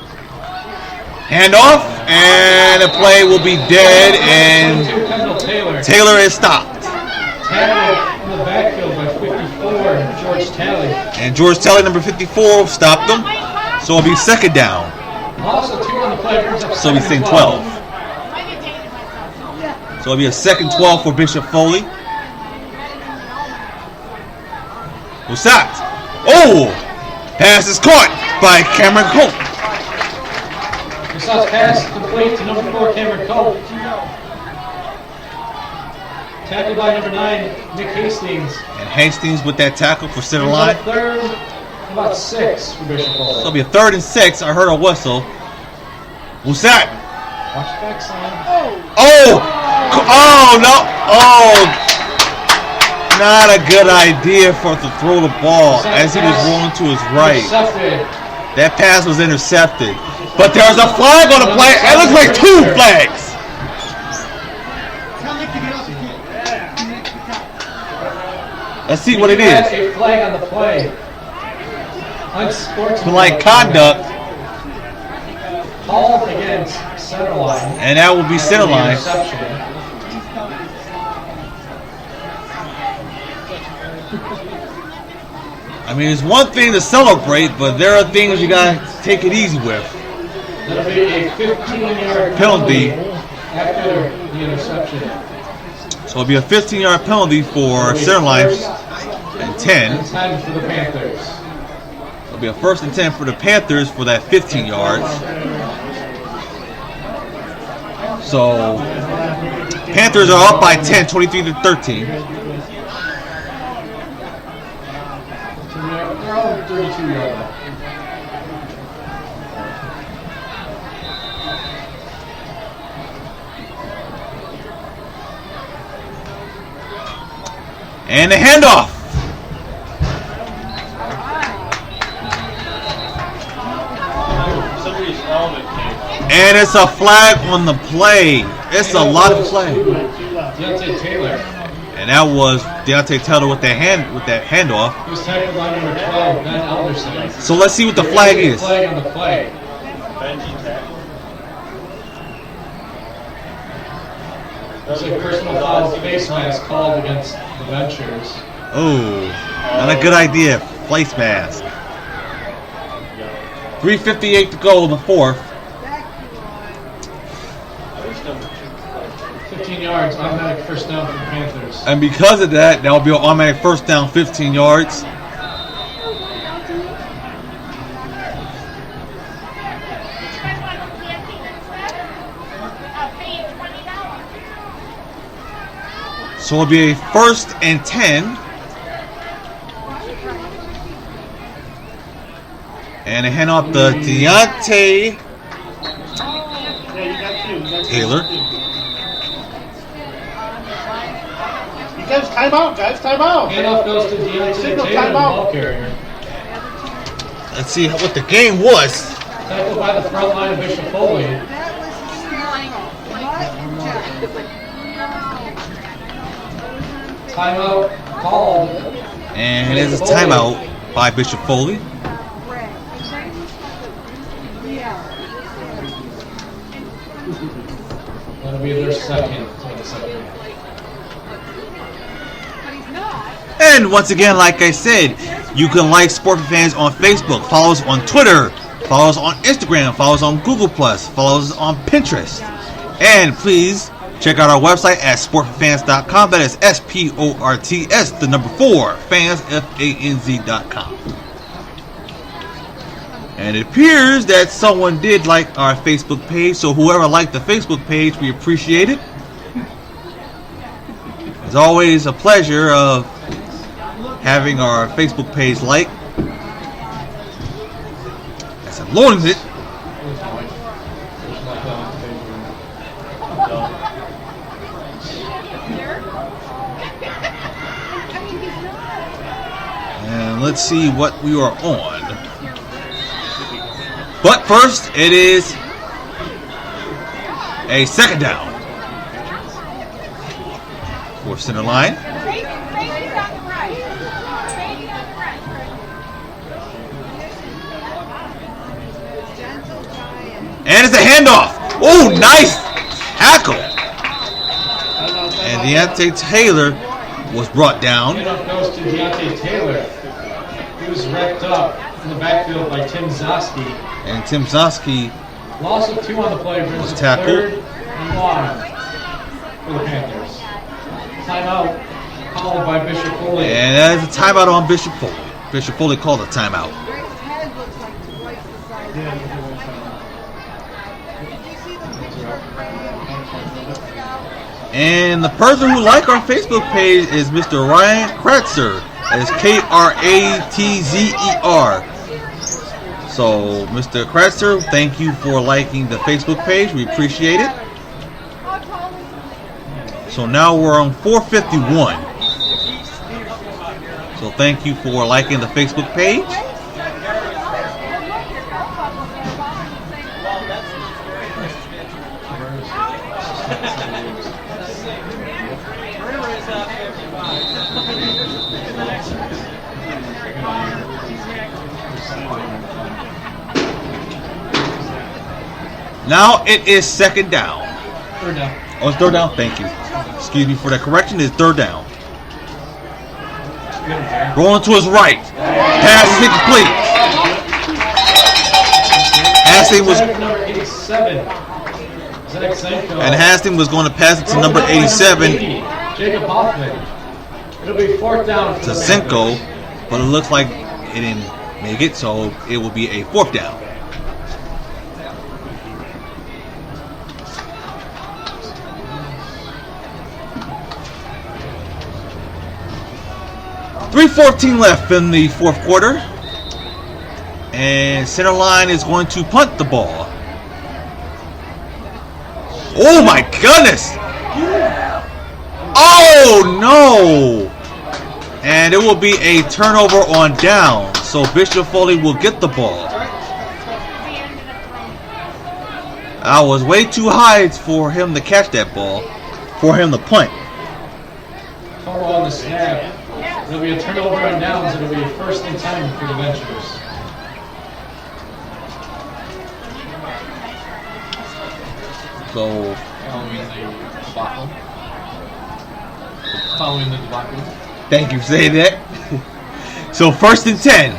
A: Handoff, and the play will be dead, and Taylor is stopped.
C: Tackled in the backfield by 54, George Talley.
A: And George Taylor, number 54, stopped them. So it'll be second down.
C: Also 2 on the play, brings up
A: So we're saying 12. So it'll be a second 12 for Bishop Foley. Who's sacked? Oh! Pass is caught by Cameron Cope.
C: Musat's pass complete to number 4, Cameron Cope. Tackled by number 9, Nick Hastings.
A: And Hastings with that tackle for center
C: Brings
A: line.
C: up third, about 6 for Bishop
A: So
C: Foley.
A: it'll be a 3rd and 6. I heard a whistle. What's that?
C: Watch the backside.
A: Oh! Oh, no! Oh! Not a good idea for to throw the ball as he was rolling to his right.
C: Intercepted.
A: That pass was intercepted. But there's a flag on the play. It looks like 2 flags.
F: Tell Nick to get off the field.
A: Let's see what it
C: We had
A: is.
C: a flag on the play. Unsportsmanlike
A: Like conduct.
C: Called against center line.
A: And that will be center line.
C: Interception.
A: I mean, it's one thing to celebrate, but there are things you gotta take it easy with.
C: That'll be a 15-yard
A: Penalty.
C: after the interception.
A: So it'll be a 15-yard penalty for center line and 10.
C: 10 for the Panthers.
A: It'll be a 1st and 10 for the Panthers for that 15 yards. So Panthers are up by 10, 23-13.
C: They're all 32-yard line.
A: And the handoff.
E: Somebody's helmet came off.
A: And it's a flag on the play. It's a lot of play.
C: Deontay Taylor.
A: And that was Deontay Taylor with that handoff.
C: He was tackled by number 12, Ben Alderson.
A: So let's see what the flag is.
C: Flag on the play.
E: Benji tackle.
C: There's a personal foul face mask called against the Ventures.
A: Oh, not a good idea. Face mask. 3:58 to go in the 4th.
E: There's number 2.
C: 15 yards, automatic first down for the Panthers.
A: And because of that, that will be an automatic 1st down, 15 yards. So it'll be a 1st and 10. And a hand off the Deontay Taylor.
D: You guys, timeout, guys, timeout.
C: Handoff goes to Deontay
D: Signal
C: Taylor, the
D: timeout.
C: ball carrier.
A: Let's see what the game was.
C: Tackled by the front line of Bishop Foley. Timeout called.
A: And it is a timeout by Bishop Foley.
C: That'll be their second. For the second.
A: And once again, like I said, you can like Sport for Fans on Facebook, follow us on Twitter, follow us on Instagram, follow us on Google+, follow us on Pinterest. And please check out our website at sportforfans.com. That is SPORTS, the number 4, fans, FANZ.com. And it appears that someone did like our Facebook page, so whoever liked the Facebook page, we appreciate it. It's always a pleasure of having our Facebook page like. As I'm loading it. And let's see what we are on. But first, it is a 2nd down for center line. And it's a handoff. Oh, nice tackle. And Deontay Taylor was brought down.
C: Handoff goes to Deontay Taylor. He was wrapped up in the backfield by Tim Zoski.
A: And Tim Zoski
C: Loss of 2 on the play brings
A: was
C: up
A: tackled.
C: 3rd and 1 for the Panthers. Timeout called by Bishop Foley.
A: And that is a timeout on Bishop Foley. Bishop Foley called a timeout. And the person who liked our Facebook page is Mr. Ryan Kratzer. That is Kratzer. So, Mr. Kratzer, thank you for liking the Facebook page. We appreciate it. So now we're on 451. So thank you for liking the Facebook page. Now it is second down.
C: Third down.
A: Oh, it's third down? Thank you. Excuse me for that correction. It's third down. Rolling to his right. Pass is incomplete. Hastings was,
C: Number 87. Zach Senko.
A: and Hastings was going to pass it to number 87
C: Jacob Hoffman. It'll be fourth down for
A: to
C: the
A: Cinco,
C: Panthers.
A: but it looks like it didn't make it, so it will be a fourth down. .3:14 left in the fourth quarter, and center line is going to punt the ball. Oh my goodness! Oh no! And it will be a turnover on down, so Bishop Foley will get the ball. I was way too high for him to catch that ball, for him to punt.
C: Fumble on the snap. It'll be a turnover on downs. It'll be a first and 10 for the Ventures.
A: So
C: Following the debacle.
A: thank you for saying that. So first and 10.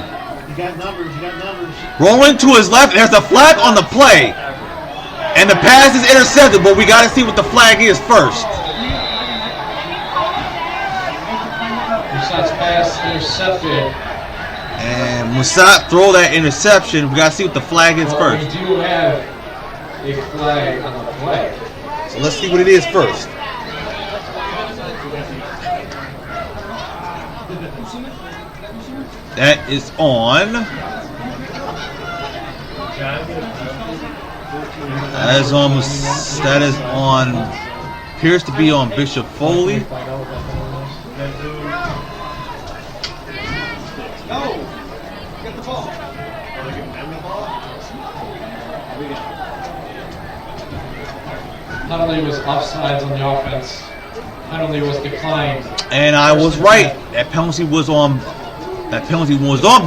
D: You got numbers. You got numbers.
A: Rolling to his left. There's a flag on the play. And the pass is intercepted, but we got to see what the flag is first.
C: Musat's pass intercepted.
A: And Musat throw that interception. We got to see what the flag is
C: Well,
A: first.
C: we do have a flag on the play.
A: So let's see what it is first. That is on. That is on. Appears to be on Bishop Foley.
C: Penalty was offsides on the offense. Penalty was declined.
A: And I was right. That penalty was on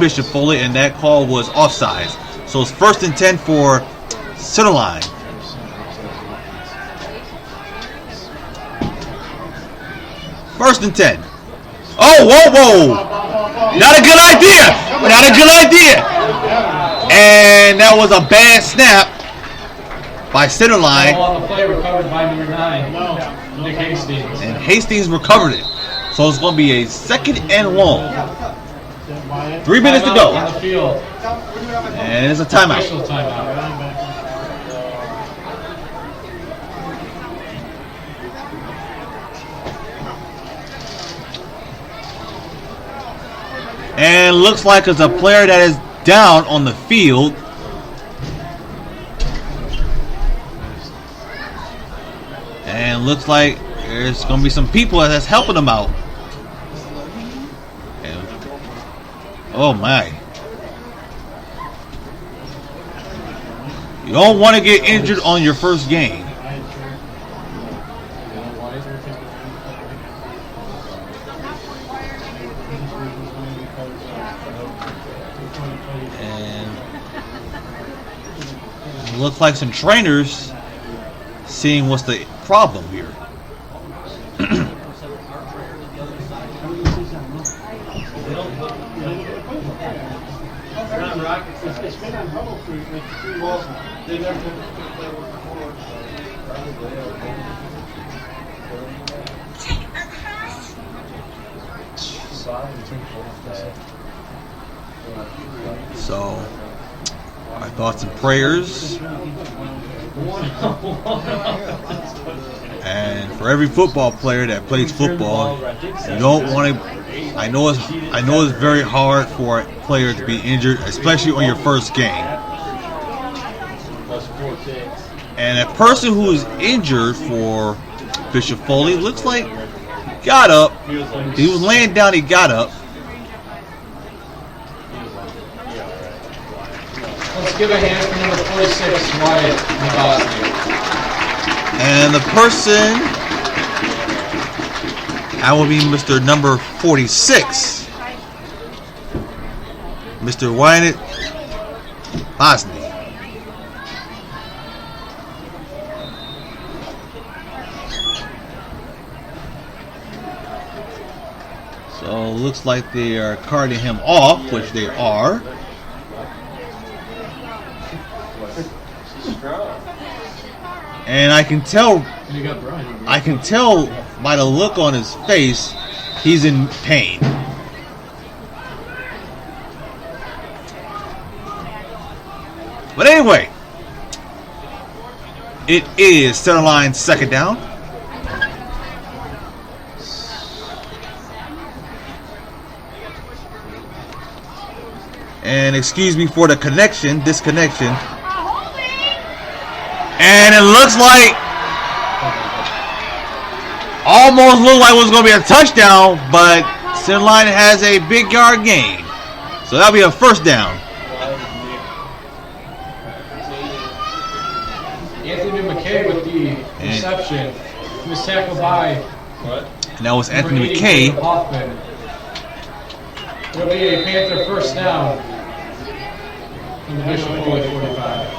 A: Bishop Foley, and that call was offsides. So it's first and 10 for center line. First and 10. Oh, whoa! Not a good idea. Not a good idea. And that was a bad snap by center line.
C: Ball on the play recovered by number 9, Nick Hastings.
A: And Hastings recovered it. So it's going to be a second and long. 3 minutes to
C: Timeout on
A: go.
C: the field.
A: And it's a timeout.
C: Official timeout.
A: And looks like it's a player that is down on the field. And looks like there's going to be some people that's helping him out. And, oh my. You don't want to get injured on your first game. And it looks like some trainers seeing what's the problem here.
D: It's been on Hubble for like 3 years now. They never took it before.
A: So, our thoughts and prayers And for every football player that plays football, you don't want to. I know it's very hard for a player to be injured, especially on your first game. And a person who is injured for Bishop Foley looks like got up. He was laying down. He got up.
C: Let's give a hand for number 46, Wyatt Boston.
A: And the person, that will be Mr. number 46, Mr. Wyatt Boston. So it looks like they are carting him off, which they are. And I can tell by the look on his face, he's in pain. But anyway, it is center line second down. And excuse me for the disconnection. And it looks like, almost looked like it was going to be a touchdown, but center line has a big yard gain. So that'll be a first down.
C: Anthony McKay with the reception. He was tackled by
A: And that was Anthony McKay.
C: Hoffman. It'll be a Panther first down in the Bishop Foley 45.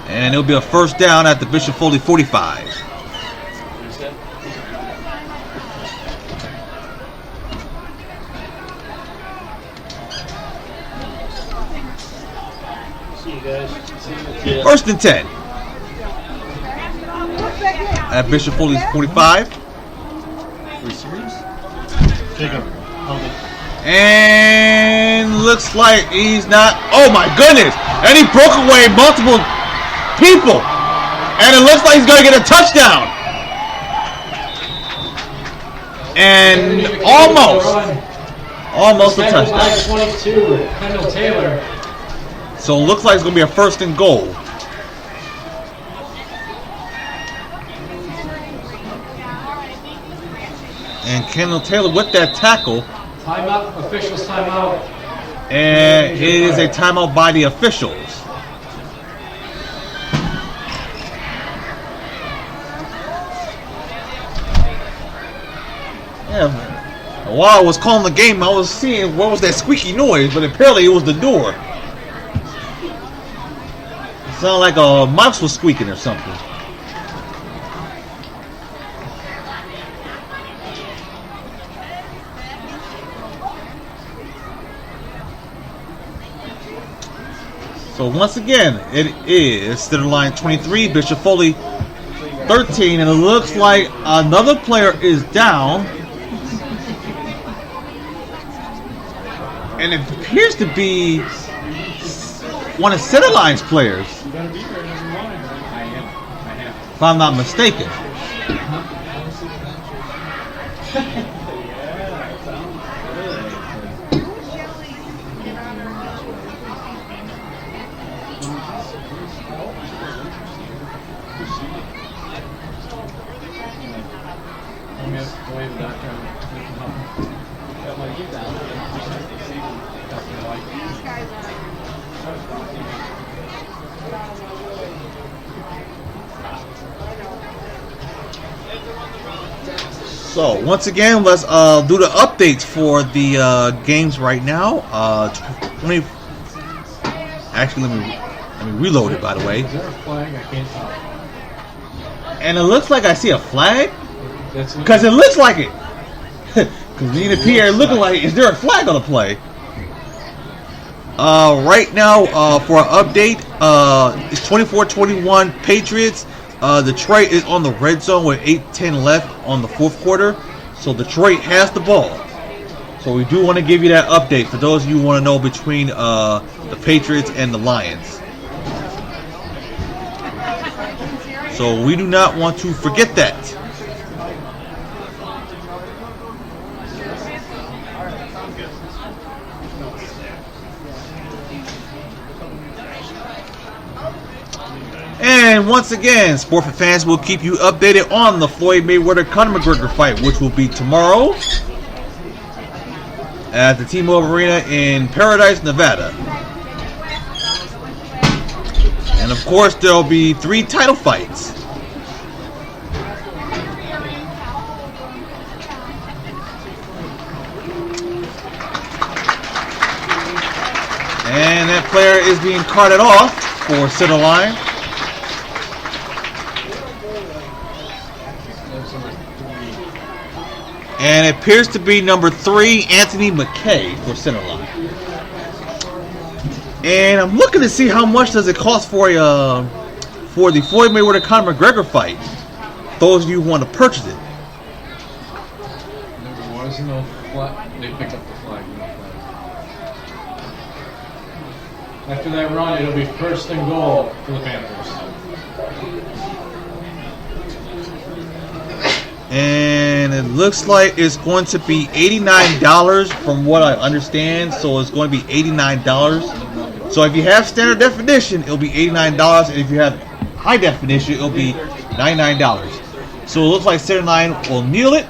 A: And it'll be a first down at the Bishop Foley 45.
E: See you guys.
A: First and 10. At Bishop Foley 45. And looks like he's not. Oh my goodness! And he broke away multiple people. And it looks like he's going to get a touchdown. And almost a touchdown.
C: 22, Kendall Taylor.
A: So it looks like it's going to be a first and goal. And Kendall Taylor with that tackle.
C: Timeout, officials timeout.
A: And it is a timeout by the officials. Yeah, while I was calling the game, I was seeing what was that squeaky noise, but apparently it was the door. It sounded like a mouse was squeaking or something. So once again, it is center line 23, Bishop Foley 13, and it looks like another player is down. And it appears to be one of center line's players, if I'm not mistaken. So once again, let's do the updates for the games right now. Actually, let me reload it. By the way,
C: Is there a flag? I can't tell.
A: and it looks like I see a flag
C: That's
A: because it looks like it. Because me and Pierre looking like, is there a flag on the play? Right now, for an update, it's 24-21 Patriots. Detroit is on the red zone with 8:10 left on the fourth quarter. So Detroit has the ball. So we do want to give you that update for those of you who want to know between the Patriots and the Lions. So we do not want to forget that. And once again, Sport for Fans will keep you updated on the Floyd Mayweather-Conor McGregor fight, which will be tomorrow at the T-Mobile Arena in Paradise, Nevada. And of course, there will be 3 title fights. And that player is being carted off for center line. And it appears to be number 3, Anthony McKay, for center line. And I'm looking to see how much does it cost for the Floyd Mayweather-Conor McGregor fight. Those of you who want to purchase it.
C: There was no flag. They picked up the flag. No flag. After that run, it'll be first and goal for the Panthers.
A: And it looks like it's going to be $89 from what I understand. So it's going to be $89. So if you have standard definition, it'll be $89. And if you have high definition, it'll be $99. So it looks like center line will kneel it.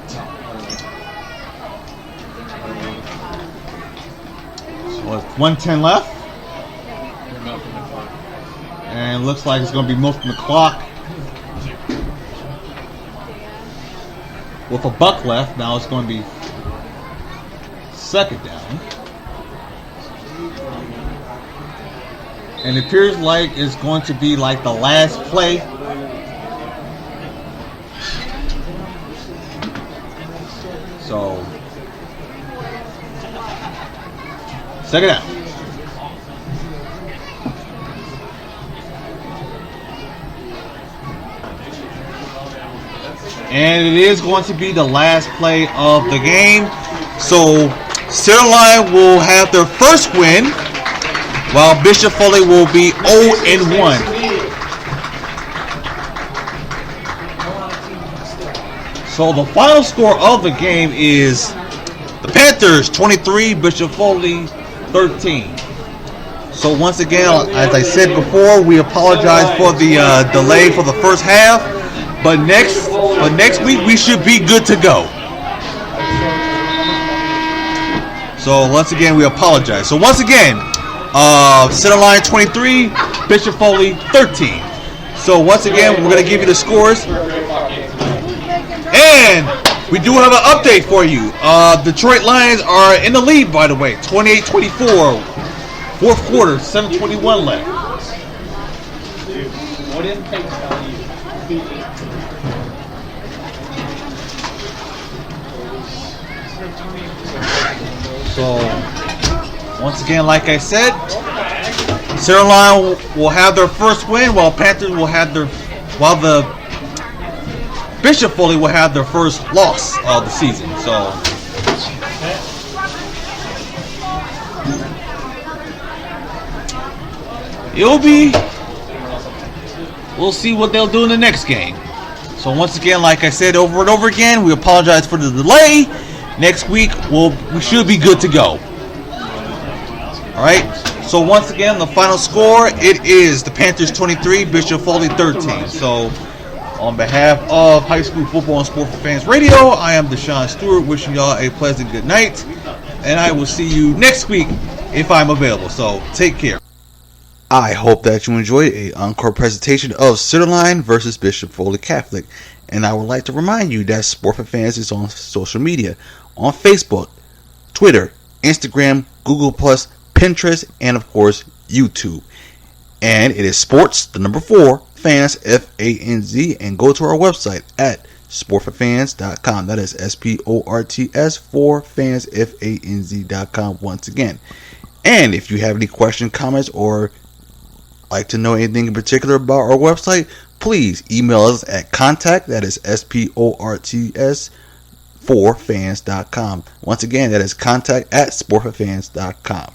A: So it's 1:10 left. And it looks like it's going to be milking the clock. With a buck left, now it's going to be second down. And it appears like it's going to be like the last play. So, second down. And it is going to be the last play of the game. So, center line will have their first win, while Bishop Foley will be 0-1. So, the final score of the game is the Panthers 23, Bishop Foley 13. So, once again, as I said before, we apologize for the delay for the first half. But next week we should be good to go. So once again we apologize. So once again, center line 23, Bishop Foley 13. So once again we're gonna give you the scores. And we do have an update for you. Detroit Lions are in the lead, by the way, 28-24. Fourth quarter, 7:21 left.
E: What impact are you?
A: So, once again, like I said, center line will have their first win, while Panthers will have the Bishop Foley will have their first loss of the season. So, we'll see what they'll do in the next game. So once again, like I said over and over again, we apologize for the delay. Next week, we should be good to go. All right. So once again, the final score, it is the Panthers 23, Bishop Foley 13. So on behalf of High School Football and Sport for Fans Radio, I am Deshaun Stewart, wishing y'all a pleasant good night. And I will see you next week if I'm available. So take care. I hope that you enjoyed an encore presentation of Centerline versus Bishop Foley Catholic. And I would like to remind you that Sport for Fans is on social media. On Facebook, Twitter, Instagram, Google+, Pinterest, and of course, YouTube. And it is sports, the number 4, fans, F-A-N-Z, and go to our website at sportforfans.com. That is S-P-O-R-T-S for fans, F-A-N-Z.com once again. And if you have any questions, comments, or like to know anything in particular about our website, please email us at contact, that is S-P-O-R-T-S, forfans.com. Once again, that is contact at sportforfans.com.